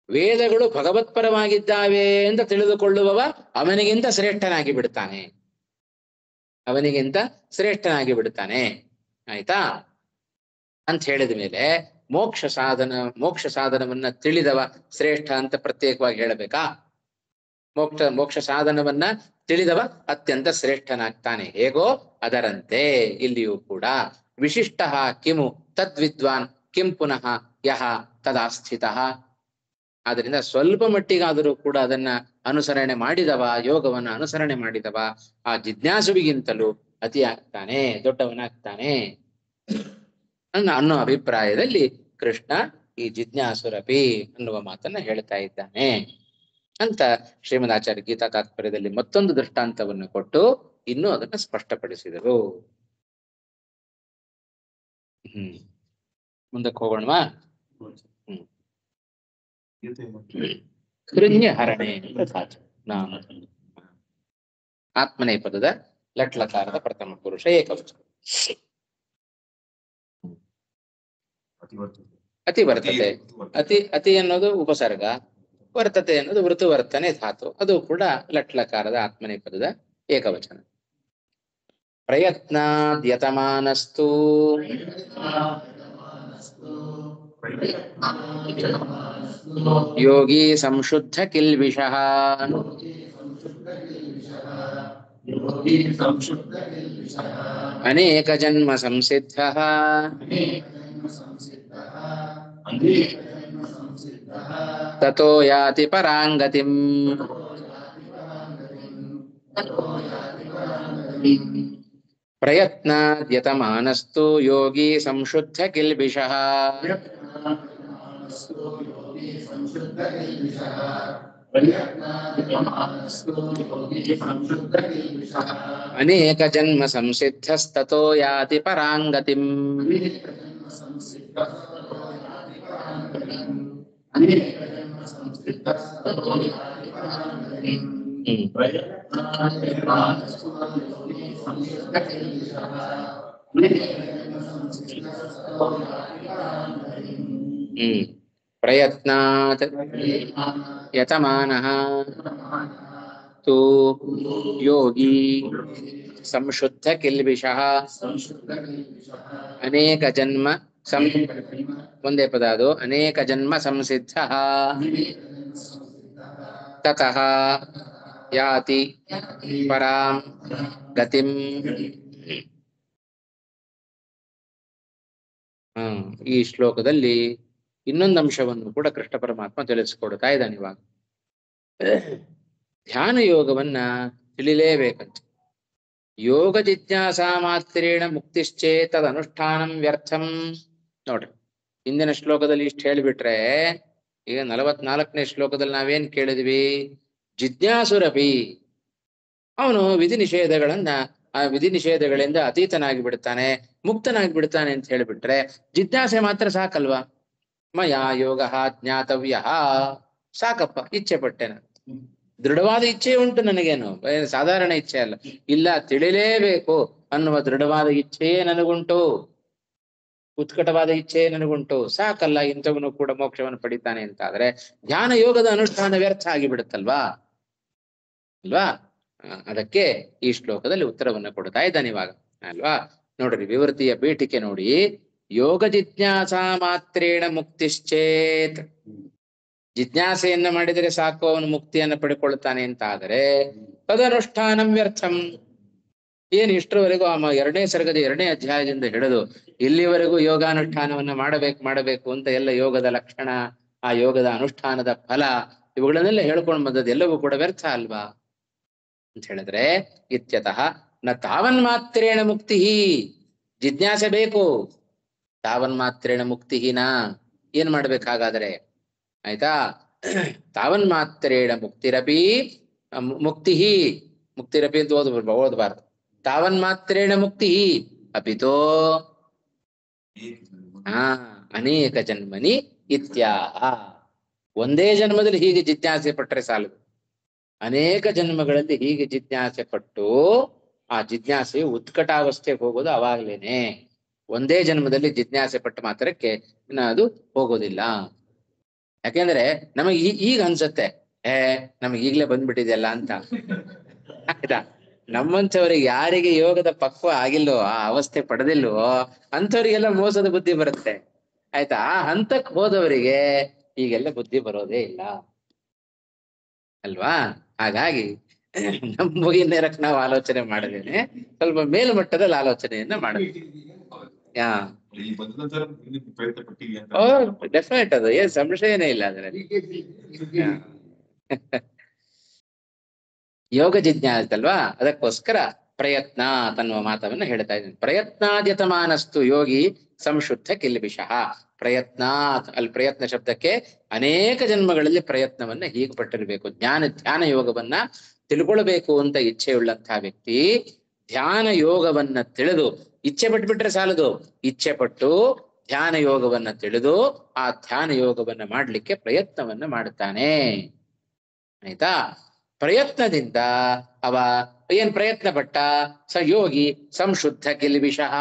ವೇದಗಳು ಭಗವತ್ಪರವಾಗಿದ್ದಾವೆ ಅಂತ ತಿಳಿದುಕೊಳ್ಳುವವ ಅವನಿಗಿಂತ ಶ್ರೇಷ್ಠನಾಗಿ ಬಿಡ್ತಾನೆ, ಅವನಿಗಿಂತ ಶ್ರೇಷ್ಠನಾಗಿ ಬಿಡ್ತಾನೆ. ಆಯ್ತಾ? ಅಂತ ಹೇಳಿದ ಮೇಲೆ ಮೋಕ್ಷ ಸಾಧನವನ್ನ ತಿಳಿದವ ಶ್ರೇಷ್ಠ ಅಂತ ಪ್ರತ್ಯೇಕವಾಗಿ ಹೇಳಬೇಕಾ? ಮೋಕ್ಷ ಸಾಧನವನ್ನ ತಿಳಿದವ ಅತ್ಯಂತ ಶ್ರೇಷ್ಠನಾಗ್ತಾನೆ. ಹೇಗೋ ಅದರಂತೆ ಇಲ್ಲಿಯೂ ಕೂಡ ವಿಶಿಷ್ಟ ಕಿಮು ತದ್ವಿದ್ವಾನ್ ಕಿಂ ಪುನಃ ಯಹ ತದಾ ಸ್ಥಿತಃ. ಆದ್ರಿಂದ ಸ್ವಲ್ಪ ಮಟ್ಟಿಗಾದರೂ ಕೂಡ ಅದನ್ನ ಅನುಸರಣೆ ಮಾಡಿದವ, ಯೋಗವನ್ನ ಅನುಸರಣೆ ಮಾಡಿದವ ಆ ಜಿಜ್ಞಾಸುವಿಗಿಂತಲೂ ಅತಿ ಆಗ್ತಾನೆ, ದೊಡ್ಡವನಾಗ್ತಾನೆ ಅನ್ನೋ ಅಭಿಪ್ರಾಯದಲ್ಲಿ ಕೃಷ್ಣ ಈ ಜಿಜ್ಞಾಸುರಪಿ ಅನ್ನುವ ಮಾತನ್ನ ಹೇಳ್ತಾ ಇದ್ದಾನೆ ಅಂತ ಶ್ರೀಮದ್ ಆಚಾರ್ಯ ಗೀತಾ ತಾತ್ಪರ್ಯದಲ್ಲಿ ಮತ್ತೊಂದು ದೃಷ್ಟಾಂತವನ್ನು ಕೊಟ್ಟು ಇನ್ನೂ ಅದನ್ನ ಸ್ಪಷ್ಟಪಡಿಸಿದರು. ಮುಂದಕ್ಕೆ ಹೋಗೋಣವಾ? ಕೃಣ್ಯಹರಣೆ ನಾಮ ಆತ್ಮನೇಪದದ ಲಟ್ಲಕಾರದ ಪ್ರಥಮ ಪುರುಷ ಏಕವಚನ. ಅತಿ ವರ್ತತೆ, ಅತಿ ಅನ್ನೋದು ಉಪಸರ್ಗ, ವರ್ತತೆ ಅನ್ನೋದು ವೃತುವರ್ತನೆ ಧಾತು, ಅದು ಕೂಡ ಲಟ್ಲಕಾರದ ಆತ್ಮನೇಪದದ ಏಕವಚನ. ಪ್ರಯತ್ನಾದ್ಯತಮಾನಸ್ತು ಯೋಗಿ ಸಂಶುದ್ಧ ಕಿಲ್ಬಿಷಃ ಅನೇಕ ಜನ್ಮ ಸಂಸಿದ್ಧಃ ತತೋ ಯಾತಿ ಪರಾಂಗತಿಂ. ಪ್ರಯತ್ನಾದ್ಯತಮಾನಸ್ತು ಯೋಗಿ ಸಂಶುದ್ಧ ಕಿಲ್ಬಿಷಃ ಅನೇಕ ಜನ್ಮ ಸಂಸಿದ್ಧಸ್ತತೋ ಯಾತಿ ಪರಾಂಗತಿಂ. ಪ್ರಯತ್ನಾತ್ ಯತಮಾನಃ ತು ಯೋಗಿ ಸಂಶುದ್ಧ ಕಿಲ್ಬಿಷಃ ಅನೇಕ ಜನ್ಮ ಒಂದೇ ಪದ ಅದು, ಅನೇಕ ಜನ್ಮ ಸಂಸಿದ್ಧಃ ತತಃ ಯಾತಿ ಪರಾಂ ಗತಿಂ. ಈ ಶ್ಲೋಕದಲ್ಲಿ ಇನ್ನೊಂದು ಅಂಶವನ್ನು ಕೂಡ ಕೃಷ್ಣ ಪರಮಾತ್ಮ ತಿಳಿಸಿಕೊಡ್ತಾ ಇದ್ದಾನೆ. ಇವಾಗ ಧ್ಯಾನ ಯೋಗವನ್ನ ತಿಳಿಲೇಬೇಕಂತ. ಯೋಗ ಜಿಜ್ಞಾಸಾ ಮಾತ್ರೇಣ ಮುಕ್ತಿಶ್ಚೇತದ ಅನುಷ್ಠಾನಂ ವ್ಯರ್ಥಂ. ನೋಡ್ರಿ, ಹಿಂದಿನ ಶ್ಲೋಕದಲ್ಲಿ ಇಷ್ಟು ಹೇಳಿಬಿಟ್ರೆ, ಈಗ 44ನೇ ಶ್ಲೋಕದಲ್ಲಿ ನಾವೇನ್ ಕೇಳಿದ್ವಿ? ಜಿಜ್ಞಾಸುರಪಿ, ಅವನು ವಿಧಿ ನಿಷೇಧಗಳಿಂದ ಅತೀತನಾಗಿ ಬಿಡ್ತಾನೆ, ಮುಕ್ತನಾಗಿ ಬಿಡ್ತಾನೆ ಅಂತ ಹೇಳಿಬಿಟ್ರೆ ಜಿಜ್ಞಾಸೆ ಮಾತ್ರ ಸಾಕಲ್ವಾ? ಮಯಾ ಯೋಗ ಜ್ಞಾತವ್ಯ, ಸಾಕಪ್ಪ, ಇಚ್ಛೆ ಪಟ್ಟೆನ, ದೃಢವಾದ ಇಚ್ಛೆ ಉಂಟು ನನಗೇನು, ಸಾಧಾರಣ ಇಚ್ಛೆ ಅಲ್ಲ, ಇಲ್ಲ ತಿಳಿಲೇಬೇಕು ಅನ್ನುವ ದೃಢವಾದ ಇಚ್ಛೆಯೇ ನನಗುಂಟು, ಉತ್ಕಟವಾದ ಇಚ್ಛೆಯೇ ನನಗುಂಟು, ಸಾಕಲ್ಲ ಇಂಥವನು ಕೂಡ ಮೋಕ್ಷವನ್ನು ಪಡಿತಾನೆ ಅಂತಾದ್ರೆ ಧ್ಯಾನ ಯೋಗದ ಅನುಷ್ಠಾನ ವ್ಯರ್ಥ ಆಗಿಬಿಡುತ್ತಲ್ವಾ ಅಲ್ವಾ? ಅದಕ್ಕೆ ಈ ಶ್ಲೋಕದಲ್ಲಿ ಉತ್ತರವನ್ನು ಕೊಡ್ತಾ ಇದ್ದಾನೆ ಇವಾಗ ಅಲ್ವಾ. ನೋಡ್ರಿ, ವಿವೃತಿಯ ಪೀಠಿಕೆ ನೋಡಿ. ಯೋಗ ಜಿಜ್ಞಾಸಾ ಮಾತ್ರೇಣ ಮುಕ್ತಿಶ್ಚೇತ್, ಜಿಜ್ಞಾಸೆಯನ್ನ ಮಾಡಿದರೆ ಸಾಕು ಅವನು ಮುಕ್ತಿಯನ್ನು ಪಡ್ಕೊಳ್ತಾನೆ ಅಂತ ಆದರೆ ತದನುಷ್ಠಾನಂ ವ್ಯರ್ಥಂ. ಏನು ಇಷ್ಟರವರೆಗೂ 2ನೇ ಸರ್ಗದ 2ನೇ ಅಧ್ಯಾಯದಿಂದ ಹಿಡಿದು ಇಲ್ಲಿವರೆಗೂ ಯೋಗಾನುಷ್ಠಾನವನ್ನ ಮಾಡಬೇಕು ಅಂತ ಎಲ್ಲ ಯೋಗದ ಲಕ್ಷಣ, ಆ ಯೋಗದ ಅನುಷ್ಠಾನದ ಫಲ, ಇವುಗಳನ್ನೆಲ್ಲ ಹೇಳ್ಕೊಂಡು ಬಂದದ್ದು ಎಲ್ಲವೂ ಕೂಡ ವ್ಯರ್ಥ ಅಲ್ವಾ ಅಂತ ಹೇಳಿದ್ರೆ, ಇತ್ಯತಃ ನ ತಾವನ್ಮಾತ್ರೇಣ ಮುಕ್ತಿ, ಜಿಜ್ಞಾಸೆ ಬೇಕು, ತಾವನ್ಮಾತ್ರೇಣ ಮುಕ್ತಿಹೀನ. ಏನ್ ಮಾಡ್ಬೇಕಾಗಾದ್ರೆ ಆಯ್ತಾ? ತಾವನ್ಮಾತ್ರೇಣ ಮುಕ್ತಿರಪಿ ಅಂತ ಓದಬಾರ್ದು. ತಾವನ್ಮಾತ್ರೇಣ ಮುಕ್ತಿ ಅಪಿತೋ ಅನೇಕ ಜನ್ಮನಿ ಇತ್ಯಾಹ. ಒಂದೇ ಜನ್ಮದಲ್ಲಿ ಹೀಗೆ ಜಿಜ್ಞಾಸೆ ಪಟ್ಟರೆ ಸಾಲದು, ಅನೇಕ ಜನ್ಮಗಳಲ್ಲಿ ಹೀಗೆ ಜಿಜ್ಞಾಸೆ ಪಟ್ಟು ಆ ಜಿಜ್ಞಾಸೆ ಉತ್ಕಟಾವಸ್ಥೆಗೆ ಹೋಗೋದು ಅವಾಗ್ಲೇನೆ. ಒಂದೇ ಜನ್ಮದಲ್ಲಿ ಜಿಜ್ಞಾಸೆ ಪಟ್ಟ ಮಾತ್ರಕ್ಕೆ ಇನ್ನು ಅದು ಹೋಗೋದಿಲ್ಲ. ಯಾಕೆಂದ್ರೆ ನಮಗೆ ಈಗ ಅನ್ಸುತ್ತೆ, ನಮಗೆ ಈಗ್ಲೇ ಬಂದ್ಬಿಟ್ಟಿದೆಯಲ್ಲ ಅಂತ. ಆಯ್ತಾ? ನಮ್ಮಂಥವ್ರಿಗೆ ಯಾರಿಗೆ ಯೋಗದ ಪಕ್ವ ಆಗಿಲ್ವೋ, ಆ ಅವಸ್ಥೆ ಪಡೆದಿಲ್ವೋ ಅಂಥವ್ರಿಗೆಲ್ಲ ಮೋಸದ ಬುದ್ಧಿ ಬರುತ್ತೆ. ಆಯ್ತಾ? ಆ ಹಂತಕ್ಕೆ ಹೋದವರಿಗೆ ಈಗೆಲ್ಲ ಬುದ್ಧಿ ಬರೋದೇ ಇಲ್ಲ ಅಲ್ವಾ? ಹಾಗಾಗಿ ನಮ್ಮ ನೇರಕ್ಕೆ ನಾವು ಆಲೋಚನೆ ಮಾಡದೇನೆ ಸ್ವಲ್ಪ ಮೇಲ್ಮಟ್ಟದಲ್ಲಿ ಆಲೋಚನೆಯನ್ನ ಮಾಡಬೇಕು. ಯಾ ಈ ಬಂದಂತರ ಪ್ರಯತ್ನ ಪಟ್ಟಿಗೆ ಅಂತ ಡೆಫಿನೆಟ್ ಅದು ಏನ್ ಸಂಶಯನೇ ಇಲ್ಲ ಅದರಲ್ಲಿ. ಯೋಗ ಜಿಜ್ಞಾಸ ಅಲ್ವಾ, ಅದಕ್ಕೋಸ್ಕರ ಪ್ರಯತ್ನ ತನ್ನುವ ಮಾತವನ್ನ ಹೇಳ್ತಾ ಇದ್ದೀನಿ. ಪ್ರಯತ್ನಾದ್ಯತಮಾನಸ್ತು ಯೋಗಿ ಸಂಶುದ್ಧ ಕಿಲ್ಬಿಷಃ. ಪ್ರಯತ್ನಾತ್, ಅಲ್ಲಿ ಪ್ರಯತ್ನ ಶಬ್ದಕ್ಕೆ ಅನೇಕ ಜನ್ಮಗಳಲ್ಲಿ ಪ್ರಯತ್ನವನ್ನ ಹೀಗೆ ಪಟ್ಟಿರ್ಬೇಕು. ಧ್ಯಾನ ಯೋಗವನ್ನ ತಿಳ್ಕೊಳ್ಬೇಕು ಅಂತ ಇಚ್ಛೆಯುಳ್ಳಂತಹ ವ್ಯಕ್ತಿ ಧ್ಯಾನ ಯೋಗವನ್ನ ತಿಳಿದು, ಇಚ್ಛೆ ಪಟ್ಬಿಟ್ರೆ ಸಾಲದು, ಇಚ್ಛೆ ಪಟ್ಟು ಧ್ಯಾನ ಯೋಗವನ್ನ ತಿಳಿದು ಆ ಧ್ಯಾನ ಯೋಗವನ್ನ ಮಾಡ್ಲಿಕ್ಕೆ ಪ್ರಯತ್ನವನ್ನ ಮಾಡುತ್ತಾನೆ. ಆಯ್ತಾ? ಪ್ರಯತ್ನದಿಂದ ಅವ ಏನ್ ಪ್ರಯತ್ನ ಪಟ್ಟ? ಯೋಗಿ ಸಂಶುದ್ಧ ಕಿಲ್ಬಿಷಃ.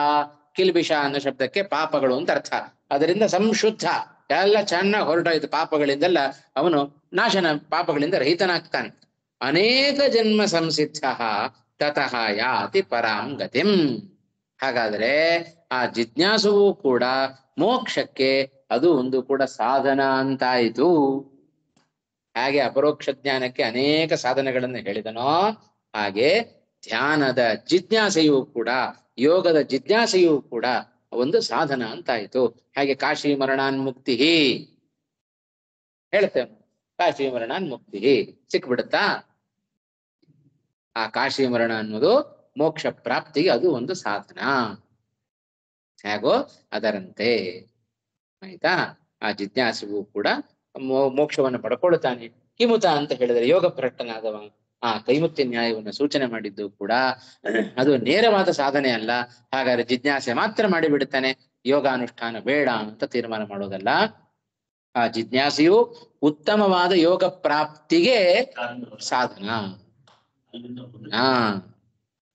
ಕಿಲ್ಬಿಷ ಅನ್ನೋ ಶಬ್ದಕ್ಕೆ ಪಾಪಗಳು ಅಂತ ಅರ್ಥ. ಅದರಿಂದ ಸಂಶುದ್ಧ, ಎಲ್ಲ ಚೆನ್ನಾಗಿ ಹೊರಟಾಯ್ತು ಪಾಪಗಳಿಂದೆಲ್ಲ, ಅವನು ಪಾಪಗಳಿಂದ ರಹಿತನಾಗ್ತಾನೆ. ಅನೇಕ ಜನ್ಮ ಸಂಸಿದ್ಧ ತತಃ ಯಾತಿ ಪರಾಂ ಗತಿಂ. ಹಾಗಾದ್ರೆ ಆ ಜಿಜ್ಞಾಸುವು ಕೂಡ ಮೋಕ್ಷಕ್ಕೆ ಅದು ಒಂದು ಕೂಡ ಸಾಧನ ಅಂತಾಯಿತು. ಹಾಗೆ ಅಪರೋಕ್ಷ ಜ್ಞಾನಕ್ಕೆ ಅನೇಕ ಸಾಧನೆಗಳನ್ನು ಹೇಳಿದನೋ, ಹಾಗೆ ಧ್ಯಾನದ ಜಿಜ್ಞಾಸೆಯೂ ಕೂಡ, ಯೋಗದ ಜಿಜ್ಞಾಸೆಯೂ ಕೂಡ ಒಂದು ಸಾಧನ ಅಂತಾಯಿತು. ಹಾಗೆ ಕಾಶಿ ಮರಣಾನ್ ಮುಕ್ತಿ ಹೇಳ್ತೇವೆ, ಕಾಶಿ ಮರಣಾನ್ ಮುಕ್ತಿ ಸಿಕ್ಬಿಡುತ್ತಾ? ಆ ಕಾಶಿ ಮರಣ ಅನ್ನೋದು ಮೋಕ್ಷ ಪ್ರಾಪ್ತಿಗೆ ಅದು ಒಂದು ಸಾಧನ. ಹೇಗೋ ಅದರಂತೆ ಆಯ್ತಾ, ಆ ಜಿಜ್ಞಾಸೆಗೂ ಕೂಡ ಮೋಕ್ಷವನ್ನು ಪಡ್ಕೊಳ್ತಾನೆ. ಕಿಮುತ ಅಂತ ಹೇಳಿದರೆ ಯೋಗ ಭ್ರಷ್ಟನಾದವ ಆ ಕೈಮುತ್ಯ ನ್ಯಾಯವನ್ನು ಸೂಚನೆ ಮಾಡಿದ್ದು ಕೂಡ ಅದು ನೇರವಾದ ಸಾಧನೆ ಅಲ್ಲ. ಹಾಗಾದ್ರೆ ಜಿಜ್ಞಾಸೆ ಮಾತ್ರ ಮಾಡಿಬಿಡುತ್ತಾನೆ, ಯೋಗಾನುಷ್ಠಾನ ಬೇಡ ಅಂತ ತೀರ್ಮಾನ ಮಾಡೋದಲ್ಲ. ಆ ಜಿಜ್ಞಾಸೆಯು ಉತ್ತಮವಾದ ಯೋಗ ಪ್ರಾಪ್ತಿಗೆ ಸಾಧನ.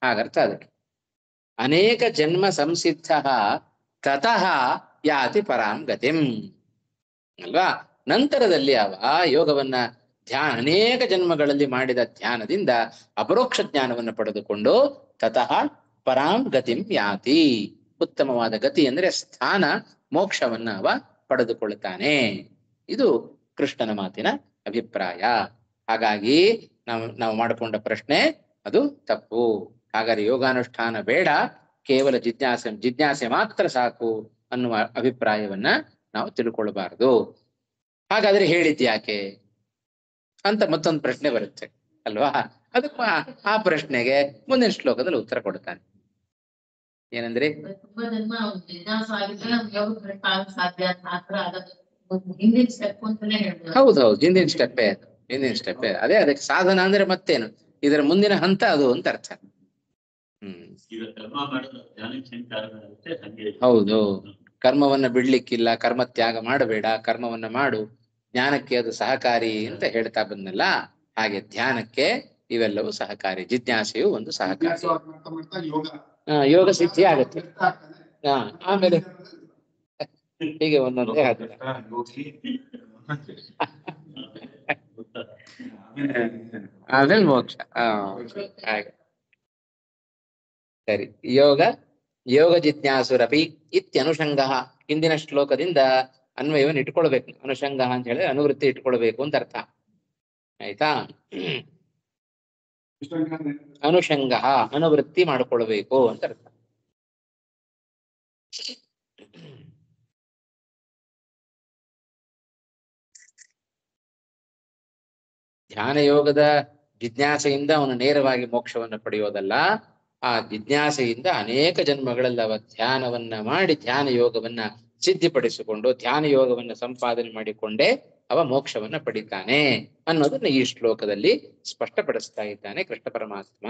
ಹಾಗರ್ಥ ಅದಕ್ಕೆ. ಅನೇಕ ಜನ್ಮ ಸಂಸಿದ್ಧ ತತಃ ಯಾತಿ ಪರಾಂ ಗತಿಂ ಅಲ್ವಾ. ನಂತರದಲ್ಲಿ ಅವ ಯೋಗವನ್ನ ಅನೇಕ ಜನ್ಮಗಳಲ್ಲಿ ಮಾಡಿದ ಧ್ಯಾನದಿಂದ ಅಪರೋಕ್ಷ ಜ್ಞಾನವನ್ನು ಪಡೆದುಕೊಂಡು ತತಃ ಪರಾಂ ಗತಿಂ ಯಾತಿ, ಉತ್ತಮವಾದ ಗತಿ ಅಂದ್ರೆ ಸ್ಥಾನ, ಮೋಕ್ಷವನ್ನ ಅವ ಪಡೆದುಕೊಳ್ಳುತ್ತಾನೆ. ಇದು ಕೃಷ್ಣನ ಮಾತಿನ ಅಭಿಪ್ರಾಯ. ಹಾಗಾಗಿ ನಾವು ಮಾಡಿಕೊಂಡ ಅದು ತಪ್ಪು. ಹಾಗಾದ್ರೆ ಯೋಗಾನುಷ್ಠಾನ ಬೇಡ, ಕೇವಲ ಜಿಜ್ಞಾಸೆ ಮಾತ್ರ ಸಾಕು ಅನ್ನುವ ಅಭಿಪ್ರಾಯವನ್ನ ನಾವು ತಿಳ್ಕೊಳ್ಬಾರ್ದು. ಹಾಗಾದ್ರೆ ಹೇಳಿದ್ಯಾಕೆ ಅಂತ ಮತ್ತೊಂದು ಪ್ರಶ್ನೆ ಬರುತ್ತೆ ಅಲ್ವಾ. ಅದಕ್ಕೆ ಆ ಪ್ರಶ್ನೆಗೆ ಮುಂದಿನ ಶ್ಲೋಕದಲ್ಲಿ ಉತ್ತರ ಕೊಡ್ತಾನೆ. ಏನಂದ್ರೆ ಹೌದೌದು, ಹಿಂದಿನ ಸ್ಟೆಪ್ಪೇ ಅದೇ. ಅದಕ್ಕೆ ಸಾಧನ ಅಂದ್ರೆ ಮತ್ತೇನು, ಇದರ ಮುಂದಿನ ಹಂತ ಅದು ಅಂತ ಅರ್ಥ. ಹೌದು, ಕರ್ಮವನ್ನ ಬಿಡ್ಲಿಕ್ಕಿಲ್ಲ, ಕರ್ಮ ತ್ಯಾಗ ಮಾಡಬೇಡ, ಕರ್ಮವನ್ನ ಮಾಡು, ಜ್ಞಾನಕ್ಕೆ ಅದು ಸಹಕಾರಿ ಅಂತ ಹೇಳ್ತಾ ಬಂದಲ್ಲ. ಹಾಗೆ ಧ್ಯಾನಕ್ಕೆ ಇವೆಲ್ಲವೂ ಸಹಕಾರಿ, ಜಿಜ್ಞಾಸೆಯು ಒಂದು ಸಹಕಾರಿ. ಯೋಗ ಸಿದ್ಧಿ ಆಗುತ್ತೆ. ಆಮೇಲೆ ಹೀಗೆ ಒಂದೊಂದೇ ಹಾಗೆ ಆಮೇಲೆ ಮೋಕ್ಷ. ಹಾಗೆ ಸರಿ. ಯೋಗ ಜಿಜ್ಞಾಸುರಪಿ ಇತ್ಯನುಷಂಗ. ಹಿಂದಿನ ಶ್ಲೋಕದಿಂದ ಅನ್ವಯವನ್ನು ಇಟ್ಕೊಳ್ಬೇಕು. ಅನುಷಂಗ ಅಂತ ಹೇಳಿದ್ರೆ ಅನುವೃತ್ತಿ ಇಟ್ಕೊಳ್ಬೇಕು ಅಂತ ಅರ್ಥ. ಆಯ್ತಾ? ಅನುಷಂಗ ಅನುವೃತ್ತಿ ಮಾಡ್ಕೊಳ್ಬೇಕು ಅಂತ ಅರ್ಥ. ಧ್ಯಾನ ಯೋಗದ ಜಿಜ್ಞಾಸೆಯಿಂದ ಅವನು ನೇರವಾಗಿ ಮೋಕ್ಷವನ್ನು ಪಡೆಯೋದಲ್ಲ. ಆ ಜಿಜ್ಞಾಸೆಯಿಂದ ಅನೇಕ ಜನ್ಮಗಳಲ್ಲಿ ಅವ ಧ್ಯಾನವನ್ನ ಮಾಡಿ ಧ್ಯಾನ ಯೋಗವನ್ನ ಸಿದ್ಧಿಪಡಿಸಿಕೊಂಡು ಧ್ಯಾನ ಯೋಗವನ್ನ ಸಂಪಾದನೆ ಮಾಡಿಕೊಂಡೇ ಅವ ಮೋಕ್ಷವನ್ನ ಪಡಿತಾನೆ ಅನ್ನೋದನ್ನ ಈ ಶ್ಲೋಕದಲ್ಲಿ ಸ್ಪಷ್ಟಪಡಿಸ್ತಾ ಇದ್ದಾನೆ ಕೃಷ್ಣ ಪರಮಾತ್ಮ.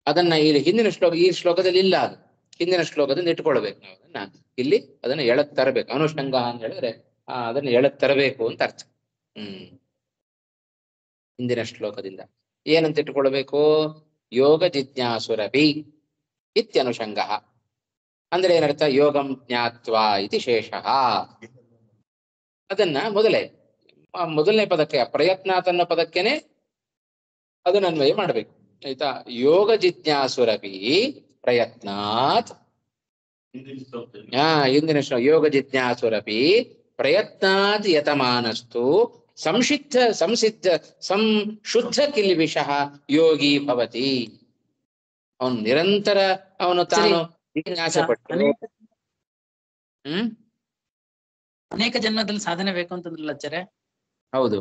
ಅದನ್ನ ಇಲ್ಲಿ ಹಿಂದಿನ ಈ ಶ್ಲೋಕದಲ್ಲಿ ಇಲ್ಲ. ಅದು ಹಿಂದಿನ ಶ್ಲೋಕದಿಂದ ಇಟ್ಕೊಳ್ಬೇಕು ನಾವು ಅದನ್ನ. ಇಲ್ಲಿ ಅದನ್ನ ಎಳತ್ ತರಬೇಕು. ಅನುಷಂಗ ಅಂತ ಹೇಳಿದ್ರೆ ಅದನ್ನ ಎಳತ್ ತರಬೇಕು ಅಂತ ಅರ್ಥ. ಹಿಂದಿನ ಶ್ಲೋಕದಿಂದ ಏನಂತ ಇಟ್ಕೊಳ್ಬೇಕು? ಯೋಗ ಜಿಜ್ಞಾಸುರಪಿ ಇತ್ಯನುಷಂಗ ಅಂದ್ರೆ ಏನರ್ಥ? ಯೋಗಂ ಜ್ಞಾತ್ವಾ ಇತಿ ಶೇಷಃ. ಅದನ್ನ ಮೊದಲನೇ ಪದಕ್ಕೆ ಪ್ರಯತ್ನಾತ್ ಅನ್ನೋ ಪದಕ್ಕೇನೆ ಅದನ್ನ ಅನ್ವಯ ಮಾಡ್ಬೇಕು. ಆಯ್ತಾ? ಯೋಗ ಜಿಜ್ಞಾಸುರಪಿ ಪ್ರಯತ್ನಾತ್. ಹಿಂದಿನ ಯೋಗ ಜಿಜ್ಞಾಸುರಪಿ ಪ್ರಯತ್ನಾತ್ ಯತಮಾನಸ್ತು ಸಂಶುದ್ಧ ಕಿಲ್ಬಿಷಃ ಯೋಗಿ ಭವತಿ. ಅವನು ನಿರಂತರ ಅವನು ತಾನು ಜಿಜ್ಞಾಸೆ ಪಟ್ಟು ಅನೇಕ ಜನ್ಮದಲ್ಲಿ ಸಾಧನೆ ಬೇಕು ಅಂತಂದ್ರಲ್ಲ ಆಚಾರ್ಯ. ಹೌದು.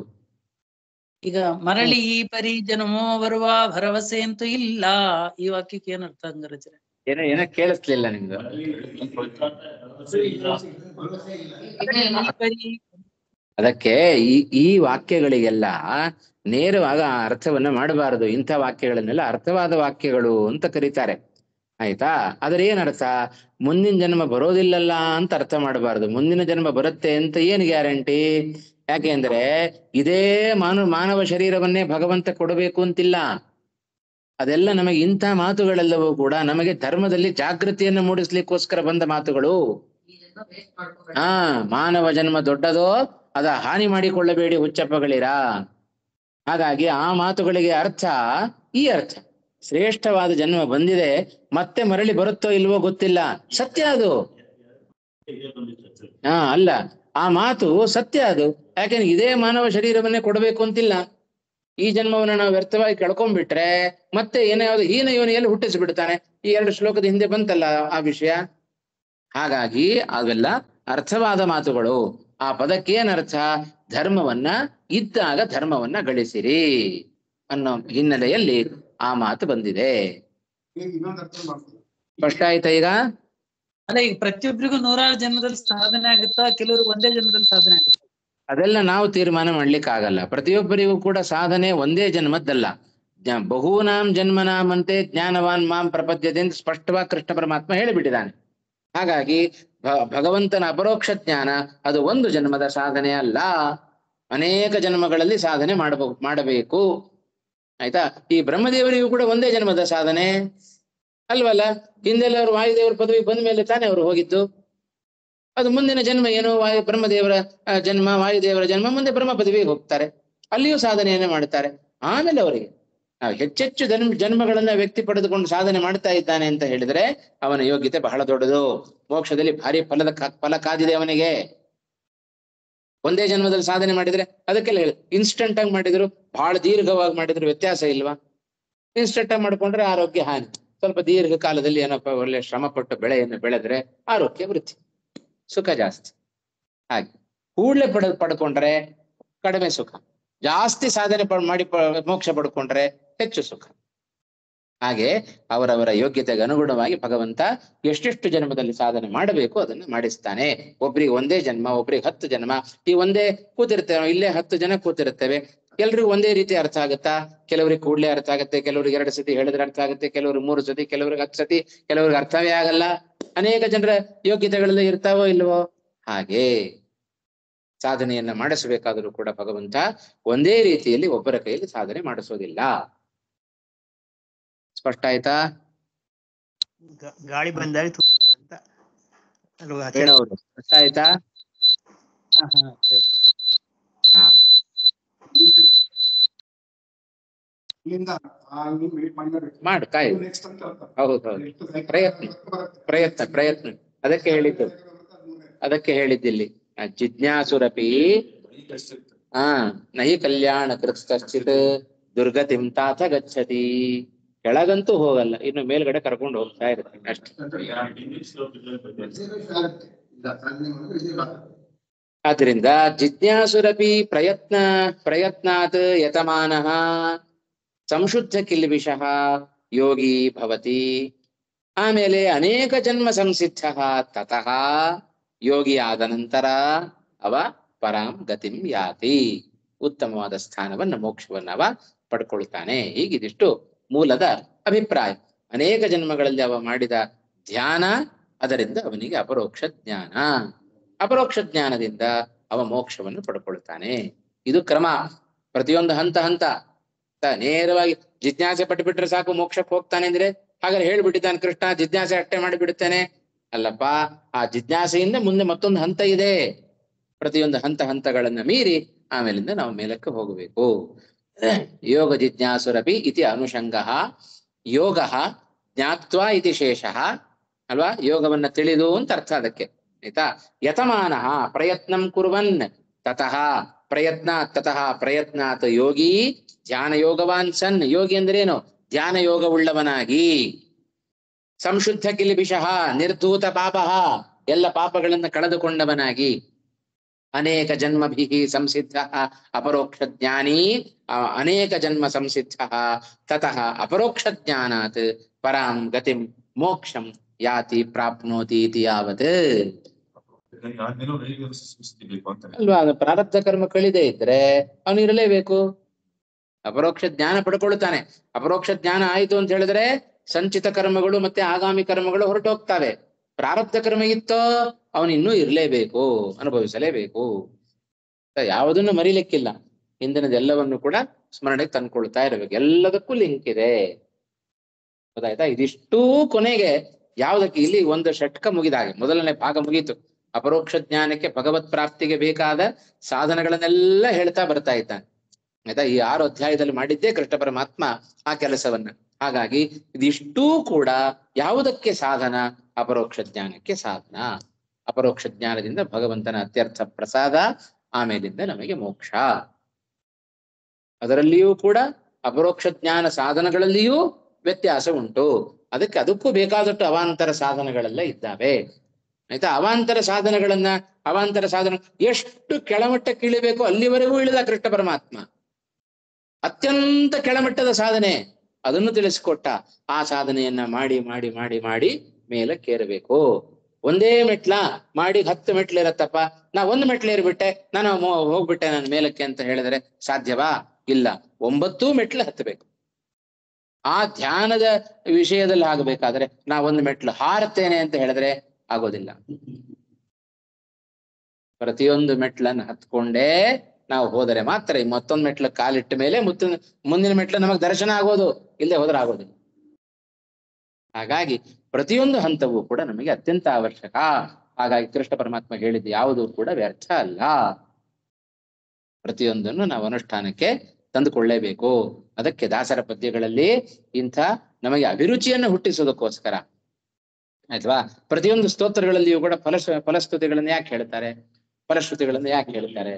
ಈಗ ಮರಳಿ ಈ ಪರಿ ಜನಮೋ ಬರುವ ಭರವಸೆ ಅಂತೂ ಇಲ್ಲ, ಈ ವಾಕ್ಯಕ್ಕೆ ಏನ್ ಅರ್ಥ ಹಂಗಾರೆ ಆಚಾರ್ಯ? ಏನೋ ಕೇಳಿಸ್ಲಿಲ್ಲ ನಿಮ್ದು. ಅದಕ್ಕೆ ಈ ವಾಕ್ಯಗಳಿಗೆಲ್ಲ ನೇರವಾಗ ಅರ್ಥವನ್ನ ಮಾಡಬಾರದು. ಇಂಥ ವಾಕ್ಯಗಳನ್ನೆಲ್ಲ ಅರ್ಥವಾದ ವಾಕ್ಯಗಳು ಅಂತ ಕರೀತಾರೆ, ಆಯ್ತಾ? ಆದ್ರೆ ಏನ್ ಅರ್ಥ? ಮುಂದಿನ ಜನ್ಮ ಬರೋದಿಲ್ಲಲ್ಲ ಅಂತ ಅರ್ಥ ಮಾಡಬಾರದು. ಮುಂದಿನ ಜನ್ಮ ಬರುತ್ತೆ ಅಂತ ಏನ್ ಗ್ಯಾರಂಟಿ? ಯಾಕೆಂದ್ರೆ ಇದೇ ಮಾನವ ಶರೀರವನ್ನೇ ಭಗವಂತ ಕೊಡಬೇಕು ಅಂತಿಲ್ಲ. ಅದೆಲ್ಲ ನಮಗೆ ಇಂಥ ಮಾತುಗಳೆಲ್ಲವೂ ಕೂಡ ನಮಗೆ ಧರ್ಮದಲ್ಲಿ ಜಾಗೃತಿಯನ್ನು ಮೂಡಿಸ್ಲಿಕ್ಕೋಸ್ಕರ ಬಂದ ಮಾತುಗಳು. ಮಾನವ ಜನ್ಮ ದೊಡ್ಡದೋ, ಅದ ಹಾನಿ ಮಾಡಿಕೊಳ್ಳಬೇಡಿ ಹುಚ್ಚಪ್ಪಗಳಿರ. ಹಾಗಾಗಿ ಆ ಮಾತುಗಳಿಗೆ ಅರ್ಥ ಈ ಅರ್ಥ, ಶ್ರೇಷ್ಠವಾದ ಜನ್ಮ ಬಂದಿದೆ, ಮತ್ತೆ ಮರಳಿ ಬರುತ್ತೋ ಇಲ್ವೋ ಗೊತ್ತಿಲ್ಲ, ಸತ್ಯ ಅದು. ಅಲ್ಲ, ಆ ಮಾತು ಸತ್ಯ ಅದು. ಯಾಕೆಂದ್ರೆ ಇದೇ ಮಾನವ ಶರೀರವನ್ನೇ ಕೊಡಬೇಕು ಅಂತಿಲ್ಲ. ಈ ಜನ್ಮವನ್ನ ನಾವು ವ್ಯರ್ಥವಾಗಿ ಕಳ್ಕೊಂಡ್ಬಿಟ್ರೆ ಮತ್ತೆ ಏನಾದ್ರು ಹೀನ ಯೋನಿಯಲ್ಲಿ ಹುಟ್ಟಿಸಿಬಿಡ್ತಾನೆ. ಈ 2 ಶ್ಲೋಕದ ಹಿಂದೆ ಬಂತಲ್ಲ ಆ ವಿಷಯ. ಹಾಗಾಗಿ ಅವೆಲ್ಲ ಅರ್ಥವಾದ ಮಾತುಗಳು. ಆ ಪದಕ್ಕೇನರ್ಥ? ಧರ್ಮವನ್ನ ಇದ್ದಾಗ ಧರ್ಮವನ್ನ ಗಳಿಸಿರಿ ಅನ್ನೋ ಹಿನ್ನೆಲೆಯಲ್ಲಿ ಆ ಮಾತು ಬಂದಿದೆ. ಸ್ಪಷ್ಟ ಆಯ್ತಾ ಈಗ? ಅಲ್ಲ, ಈಗ ಪ್ರತಿಯೊಬ್ಬರಿಗೂ 106 ಜನ್ಮದಲ್ಲಿ ಸಾಧನೆ ಆಗುತ್ತಾ? ಕೆಲವರು ಒಂದೇ ಜನ್ಮದಲ್ಲಿ ಸಾಧನೆ ಆಗುತ್ತಾ? ಅದೆಲ್ಲ ನಾವು ತೀರ್ಮಾನ ಮಾಡ್ಲಿಕ್ಕೆ ಆಗಲ್ಲ. ಪ್ರತಿಯೊಬ್ಬರಿಗೂ ಕೂಡ ಸಾಧನೆ ಒಂದೇ ಜನ್ಮದ್ದಲ್ಲ. ಬಹೂನಾಂ ಜನ್ಮನಾಮಂತೆ ಜ್ಞಾನವಾನ್ ಮಾಂ ಪ್ರಪದ್ಯತೆ ಅಂತ ಸ್ಪಷ್ಟವಾಗಿ ಕೃಷ್ಣ ಪರಮಾತ್ಮ ಹೇಳಿಬಿಟ್ಟಿದ್ದಾನೆ. ಹಾಗಾಗಿ ಭಗವಂತನ ಅಪರೋಕ್ಷ ಜ್ಞಾನ ಅದು ಒಂದು ಜನ್ಮದ ಸಾಧನೆ ಅಲ್ಲ, ಅನೇಕ ಜನ್ಮಗಳಲ್ಲಿ ಸಾಧನೆ ಮಾಡಬೇಕು. ಆಯ್ತಾ? ಈ ಬ್ರಹ್ಮದೇವರಿಗೂ ಕೂಡ ಒಂದೇ ಜನ್ಮದ ಸಾಧನೆ ಅಲ್ವಲ್ಲ? ಹಿಂದೆಲ್ಲ ಅವರು ವಾಯುದೇವರ ಪದವಿ ಬಂದ ಮೇಲೆ ತಾನೇ ಅವರು ಹೋಗಿದ್ದು. ಅದು ಮುಂದಿನ ಜನ್ಮ ಏನು? ಬ್ರಹ್ಮದೇವರ ಜನ್ಮ, ವಾಯುದೇವರ ಜನ್ಮ, ಮುಂದೆ ಬ್ರಹ್ಮ ಪದವಿಗೆ ಹೋಗ್ತಾರೆ, ಅಲ್ಲಿಯೂ ಸಾಧನೆಯನ್ನೇ ಮಾಡ್ತಾರೆ. ಆಮೇಲೆ ಅವರಿಗೆ ನಾವು ಹೆಚ್ಚೆಚ್ಚು ಜನ್ಮಗಳನ್ನ ವ್ಯಕ್ತಿ ಪಡೆದುಕೊಂಡು ಸಾಧನೆ ಮಾಡ್ತಾ ಇದ್ದಾನೆ ಅಂತ ಹೇಳಿದ್ರೆ ಅವನ ಯೋಗ್ಯತೆ ಬಹಳ ದೊಡ್ಡದು. ಮೋಕ್ಷದಲ್ಲಿ ಭಾರಿ ಫಲ ಕಾದಿದೆ ಅವನಿಗೆ. ಒಂದೇ ಜನ್ಮದಲ್ಲಿ ಸಾಧನೆ ಮಾಡಿದ್ರೆ ಅದಕ್ಕೆಲ್ಲ ಹೇಳಿ, ಇನ್ಸ್ಟೆಂಟ್ ಆಗಿ ಮಾಡಿದ್ರು, ಬಹಳ ದೀರ್ಘವಾಗಿ ಮಾಡಿದ್ರು ವ್ಯತ್ಯಾಸ ಇಲ್ವಾ? ಇನ್ಸ್ಟೆಂಟ್ ಆಗಿ ಮಾಡ್ಕೊಂಡ್ರೆ ಆರೋಗ್ಯ ಹಾನಿ, ಸ್ವಲ್ಪ ದೀರ್ಘ ಕಾಲದಲ್ಲಿ ಏನಪ್ಪ ಒಳ್ಳೆ ಶ್ರಮಪಟ್ಟು ಬೆಳೆಯನ್ನು ಬೆಳೆದ್ರೆ ಆರೋಗ್ಯ ವೃದ್ಧಿ, ಸುಖ ಜಾಸ್ತಿ. ಹಾಗೆ ಕೂಡ್ಲೆ ಪಡ್ಕೊಂಡ್ರೆ ಕಡಿಮೆ ಸುಖ, ಜಾಸ್ತಿ ಸಾಧನೆ ಮಾಡಿ ಮೋಕ್ಷ ಪಡ್ಕೊಂಡ್ರೆ ಹೆಚ್ಚು ಸುಖ. ಹಾಗೆ ಅವರವರ ಯೋಗ್ಯತೆಗೆ ಅನುಗುಣವಾಗಿ ಭಗವಂತ ಎಷ್ಟೆಷ್ಟು ಜನ್ಮದಲ್ಲಿ ಸಾಧನೆ ಮಾಡಬೇಕು ಅದನ್ನು ಮಾಡಿಸ್ತಾನೆ. ಒಬ್ರಿಗೆ ಒಂದೇ ಜನ್ಮ, ಒಬ್ರಿಗೆ 10 ಜನ್ಮ. ಈ ಒಂದೇ ಕೂತಿರ್ತೇವೆ, ಇಲ್ಲೇ 10 ಜನ ಕೂತಿರ್ತೇವೆ, ಎಲ್ರಿಗೂ ಒಂದೇ ರೀತಿ ಅರ್ಥ ಆಗುತ್ತಾ? ಕೆಲವ್ರಿಗೆ ಕೂಡ್ಲೆ ಅರ್ಥ ಆಗುತ್ತೆ, ಕೆಲವ್ರಿಗೆ 2 ಸತಿ ಹೇಳಿದ್ರೆ ಅರ್ಥ ಆಗುತ್ತೆ, ಕೆಲವ್ರಿಗೆ 3 ಸತಿ, ಕೆಲವ್ರಿಗೆ 10 ಸತಿ, ಕೆಲವ್ರಿಗೆ ಅರ್ಥವೇ ಆಗಲ್ಲ. ಅನೇಕ ಜನರ ಯೋಗ್ಯತೆಗಳೆಲ್ಲ ಇರ್ತಾವೋ ಇಲ್ವೋ? ಹಾಗೆ ಸಾಧನೆಯನ್ನ ಮಾಡಿಸಬೇಕಾದರೂ ಕೂಡ ಭಗವಂತ ಒಂದೇ ರೀತಿಯಲ್ಲಿ ಒಬ್ಬರ ಕೈಯಲ್ಲಿ ಸಾಧನೆ ಮಾಡಿಸೋದಿಲ್ಲ. ಸ್ಪಷ್ಟ ಆಯ್ತಾ? ಗಾಳಿ ಬಂದಾಗ ಅಂತ ಸ್ಪಷ್ಟ ಆಯ್ತಾ? ಮಾಡು, ಕಾಯಿ. ಹೌದೌದು, ಪ್ರಯತ್ನ ಅದಕ್ಕೆ ಹೇಳಿದ್ದಿಲ್ಲಿ ಜಿಜ್ಞಾಸುರಪಿ ನಹಿ ಕಲ್ಯಾಣ ಕೃತ್ಕಶ್ಚಿತ್ ದುರ್ಗತಿಂ ತಾಥ ಗಚ್ಚತಿ. ಕೆಳಗಂತೂ ಹೋಗಲ್ಲ, ಇನ್ನು ಮೇಲ್ಗಡೆ ಕರ್ಕೊಂಡು ಹೋಗ್ತಾ ಇರುತ್ತೆ ಅಷ್ಟೇ. ಆದ್ರಿಂದ ಜಿಜ್ಞಾಸುರಪಿ ಪ್ರಯತ್ನಾತ್ ಯತಮಾನಃ ಸಂಶುದ್ಧ ಕಿಲ್ಬಿಷಃ ಯೋಗಿ ಭವತಿ. ಆಮೇಲೆ ಅನೇಕ ಜನ್ಮ ಸಂಸಿದ್ಧ ತತಃ ಯೋಗಿ ಆದ ನಂತರ ಅವ ಪರಾಂ ಗತಿಂ ಯಾತಿ, ಉತ್ತಮವಾದ ಸ್ಥಾನವನ್ನ ಮೋಕ್ಷವನ್ನ ಅವ ಪಡ್ಕೊಳ್ತಾನೆ. ಹೀಗಿದಿಷ್ಟು ಮೂಲದ ಅಭಿಪ್ರಾಯ. ಅನೇಕ ಜನ್ಮಗಳಲ್ಲಿ ಅವ ಮಾಡಿದ ಧ್ಯಾನ, ಅದರಿಂದ ಅವನಿಗೆ ಅಪರೋಕ್ಷ ಜ್ಞಾನ, ಅಪರೋಕ್ಷ ಜ್ಞಾನದಿಂದ ಅವ ಮೋಕ್ಷವನ್ನು ಪಡ್ಕೊಳ್ತಾನೆ. ಇದು ಕ್ರಮ. ಪ್ರತಿಯೊಂದು ಹಂತ ನೇರವಾಗಿ ಜಿಜ್ಞಾಸೆ ಪಟ್ಟುಬಿಟ್ರೆ ಸಾಕು ಮೋಕ್ಷಕ್ಕೆ ಹೋಗ್ತಾನೆ ಅಂದ್ರೆ ಹಾಗಾದ್ರೆ ಹೇಳ್ಬಿಟ್ಟಿದ್ದಾನೆ ಕೃಷ್ಣ, ಜಿಜ್ಞಾಸೆ ಅಷ್ಟೇ ಮಾಡಿಬಿಡುತ್ತೇನೆ ಅಲ್ಲಪ್ಪ. ಆ ಜಿಜ್ಞಾಸೆಯಿಂದ ಮುಂದೆ ಮತ್ತೊಂದು ಹಂತ ಇದೆ. ಪ್ರತಿಯೊಂದು ಹಂತಗಳನ್ನ ಮೀರಿ ಆಮೇಲಿಂದ ನಾವು ಮೇಲಕ್ಕೆ ಹೋಗಬೇಕು. ಯೋಗ ಜಿಜ್ಞಾಸುರಪಿ ಇತಿ ಅನುಷಂಗಃ ಯೋಗ ಜ್ಞಾತ್ವಾ ಇತಿ ಶೇಷಃ ಅಲ್ವಾ? ಯೋಗವನ್ನ ತಿಳಿದು ಅಂತ ಅರ್ಥ ಅದಕ್ಕೆ, ಆಯ್ತಾ? ಯತಮಾನಃ ಪ್ರಯತ್ನಂ ಕುರ್ವನ್ ತತಃ ಪ್ರಯತ್ನಾತ್ ಯೋಗಿ ಧ್ಯಾನ ಯೋಗವಾನ್ ಸನ್. ಯೋಗಿ ಅಂದ್ರೇನು? ಧ್ಯಾನ ಯೋಗವುಳ್ಳವನಾಗಿ. ಸಂಶುದ್ಧ ಕಿಲಿಬಿಷಃ ನಿರ್ಧೂತ ಪಾಪಃ, ಎಲ್ಲ ಪಾಪಗಳನ್ನು ಕಳೆದುಕೊಂಡವನಾಗಿ, ಅನೇಕ ಜನ್ಮಭಿಃ ಸಂಸಿದ್ಧ ಅಪರೋಕ್ಷ ಜ್ಞಾನಿ, ಅನೇಕ ಜನ್ಮ ಸಂಸಿದ್ಧ ತತಃ ಅಪರೋಕ್ಷ ಜ್ಞಾನಾತ್ ಪರಾಂ ಗತಿಂ ಮೋಕ್ಷಂ ಯಾತಿ ಪ್ರಾಪ್ನೋತಿ ಇತಿ ಯಾವತ್. ಆದ್ಮೇಲೂ ಹೇಗೆ ಸೃಷ್ಟಿಬೇಕು ಅಂತ ಅಲ್ವಾ, ಅದು ಪ್ರಾರಬ್ಧ ಕರ್ಮ ಕಳಿದೇ ಇದ್ರೆ ಅವನು ಇರಲೇಬೇಕು. ಅಪರೋಕ್ಷ ಜ್ಞಾನ ಪಡ್ಕೊಳ್ತಾನೆ. ಅಪರೋಕ್ಷ ಜ್ಞಾನ ಆಯ್ತು ಅಂತ ಹೇಳಿದ್ರೆ ಸಂಚಿತ ಕರ್ಮಗಳು ಮತ್ತೆ ಆಗಾಮಿ ಕರ್ಮಗಳು ಹೊರಟೋಗ್ತವೆ. ಪ್ರಾರಬ್ಧ ಕರ್ಮ ಇತ್ತೋ ಅವನು ಇನ್ನೂ ಇರಲೇಬೇಕು, ಅನುಭವಿಸಲೇಬೇಕು. ಯಾವುದನ್ನು ಮರಿಲಿಕ್ಕಿಲ್ಲ. ಹಿಂದಿನದೆಲ್ಲವನ್ನು ಕೂಡ ಸ್ಮರಣೆಗೆ ತಂದ್ಕೊಳ್ತಾ ಇರಬೇಕು. ಎಲ್ಲದಕ್ಕೂ ಲಿಂಕ್ ಇದೆ, ಗೊತ್ತಾಯ್ತಾ? ಇದಿಷ್ಟೂ ಕೊನೆಗೆ ಯಾವುದಕ್ಕೆ, ಇಲ್ಲಿ ಒಂದು ಷಟ್ಕ ಮುಗಿದಾಗೆ ಮೊದಲನೇ ಭಾಗ ಮುಗೀತು. ಅಪರೋಕ್ಷ ಜ್ಞಾನಕ್ಕೆ ಭಗವತ್ ಪ್ರಾಪ್ತಿಗೆ ಬೇಕಾದ ಸಾಧನಗಳನ್ನೆಲ್ಲ ಹೇಳ್ತಾ ಬರ್ತಾ ಇದ್ದಾನೆ, ಆಯ್ತಾ? ಈ 6 ಅಧ್ಯಾಯದಲ್ಲಿ ಮಾಡಿದ್ದೇ ಕೃಷ್ಣ ಪರಮಾತ್ಮ ಆ ಕೆಲಸವನ್ನ. ಹಾಗಾಗಿ ಇದಿಷ್ಟೂ ಕೂಡ ಯಾವುದಕ್ಕೆ ಸಾಧನ? ಅಪರೋಕ್ಷ ಜ್ಞಾನಕ್ಕೆ ಸಾಧನ. ಅಪರೋಕ್ಷ ಜ್ಞಾನದಿಂದ ಭಗವಂತನ ಅತ್ಯರ್ಥ ಪ್ರಸಾದ, ಆಮೇಲಿಂದ ನಮಗೆ ಮೋಕ್ಷ. ಅದರಲ್ಲಿಯೂ ಕೂಡ ಅಪರೋಕ್ಷ ಜ್ಞಾನ ಸಾಧನಗಳಲ್ಲಿಯೂ ವ್ಯತ್ಯಾಸ ಉಂಟು. ಅದಕ್ಕೂ ಬೇಕಾದಷ್ಟು ಅವಾಂತರ ಸಾಧನಗಳೆಲ್ಲ ಇದ್ದಾವೆ, ಆಯ್ತಾ? ಅವಾಂತರ ಸಾಧನ ಎಷ್ಟು ಕೆಳಮಟ್ಟಕ್ಕೆ ಇಳಿಬೇಕು ಅಲ್ಲಿವರೆಗೂ ಇಳಿದ ಕೃಷ್ಣ ಪರಮಾತ್ಮ. ಅತ್ಯಂತ ಕೆಳಮಟ್ಟದ ಸಾಧನೆ ಅದನ್ನು ತಿಳಿಸಿಕೊಟ್ಟ. ಆ ಸಾಧನೆಯನ್ನ ಮಾಡಿ ಮಾಡಿ ಮಾಡಿ ಮಾಡಿ ಮೇಲಕ್ಕೇರಬೇಕು. ಒಂದೇ ಮೆಟ್ಲ ಮಾಡಿ 10 ಮೆಟ್ಲಿರತ್ತಪ್ಪ, ನಾ 1 ಮೆಟ್ಲೇರ್ಬಿಟ್ಟೆ, ನಾನು ಹೋಗ್ಬಿಟ್ಟೆ ನಾನು ಮೇಲಕ್ಕೆ ಅಂತ ಹೇಳಿದ್ರೆ ಸಾಧ್ಯವಾ? ಇಲ್ಲ. 9 ಮೆಟ್ಲು ಹತ್ತಬೇಕು. ಆ ಧ್ಯಾನದ ವಿಷಯದಲ್ಲಿ ಆಗಬೇಕಾದ್ರೆ ನಾ 1 ಮೆಟ್ಲು ಹಾರುತ್ತೇನೆ ಅಂತ ಹೇಳಿದ್ರೆ ಆಗೋದಿಲ್ಲ. ಪ್ರತಿಯೊಂದು ಮೆಟ್ಲನ್ನು ಹತ್ಕೊಂಡೇ ನಾವು ಹೋದರೆ ಮಾತ್ರ ಈ ಮತ್ತೊಂದು ಮೆಟ್ಲು ಕಾಲಿಟ್ಟ ಮೇಲೆ ಮುಂದಿನ ಮೆಟ್ಲು ನಮಗೆ ದರ್ಶನ ಆಗೋದು, ಇಲ್ಲದೆ ಹೋದ್ರೆ ಆಗೋದಿಲ್ಲ. ಹಾಗಾಗಿ ಪ್ರತಿಯೊಂದು ಹಂತವೂ ಕೂಡ ನಮಗೆ ಅತ್ಯಂತ ಅವಶ್ಯಕ. ಹಾಗಾಗಿ ಕೃಷ್ಣ ಪರಮಾತ್ಮ ಹೇಳಿದ್ದು ಯಾವುದೂ ಕೂಡ ವ್ಯರ್ಥ ಅಲ್ಲ. ಪ್ರತಿಯೊಂದನ್ನು ನಾವು ಅನುಷ್ಠಾನಕ್ಕೆ ತಂದುಕೊಳ್ಳೇಬೇಕು. ಅದಕ್ಕೆ ದಾಸರ ಪದ್ಯಗಳಲ್ಲಿ ಇಂಥ ನಮಗೆ ಅಭಿರುಚಿಯನ್ನು ಹುಟ್ಟಿಸೋದಕ್ಕೋಸ್ಕರ, ಆಯ್ತವಾ? ಪ್ರತಿಯೊಂದು ಸ್ತೋತ್ರಗಳಲ್ಲಿಯೂ ಕೂಡ ಫಲಸ್ತುತಿಗಳನ್ನು ಯಾಕೆ ಹೇಳ್ತಾರೆ, ಫಲಶ್ರುತಿಗಳನ್ನು ಯಾಕೆ ಹೇಳ್ತಾರೆ?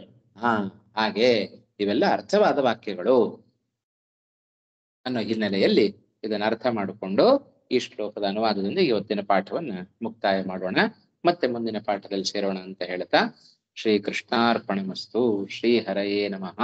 ಹಾಗೆ ಇವೆಲ್ಲ ಅರ್ಥವಾದ ವಾಕ್ಯಗಳು ಅನ್ನೋ ಹಿನ್ನೆಲೆಯಲ್ಲಿ ಇದನ್ನು ಅರ್ಥ ಮಾಡಿಕೊಂಡು ಈ ಶ್ಲೋಕದ ಅನುವಾದದಿಂದ ಇವತ್ತಿನ ಪಾಠವನ್ನ ಮುಕ್ತಾಯ ಮಾಡೋಣ. ಮತ್ತೆ ಮುಂದಿನ ಪಾಠದಲ್ಲಿ ಸೇರೋಣ ಅಂತ ಹೇಳ್ತಾ ಶ್ರೀ ಕೃಷ್ಣಾರ್ಪಣಮಸ್ತು. ಶ್ರೀ ಹರಯೇ ನಮಃ.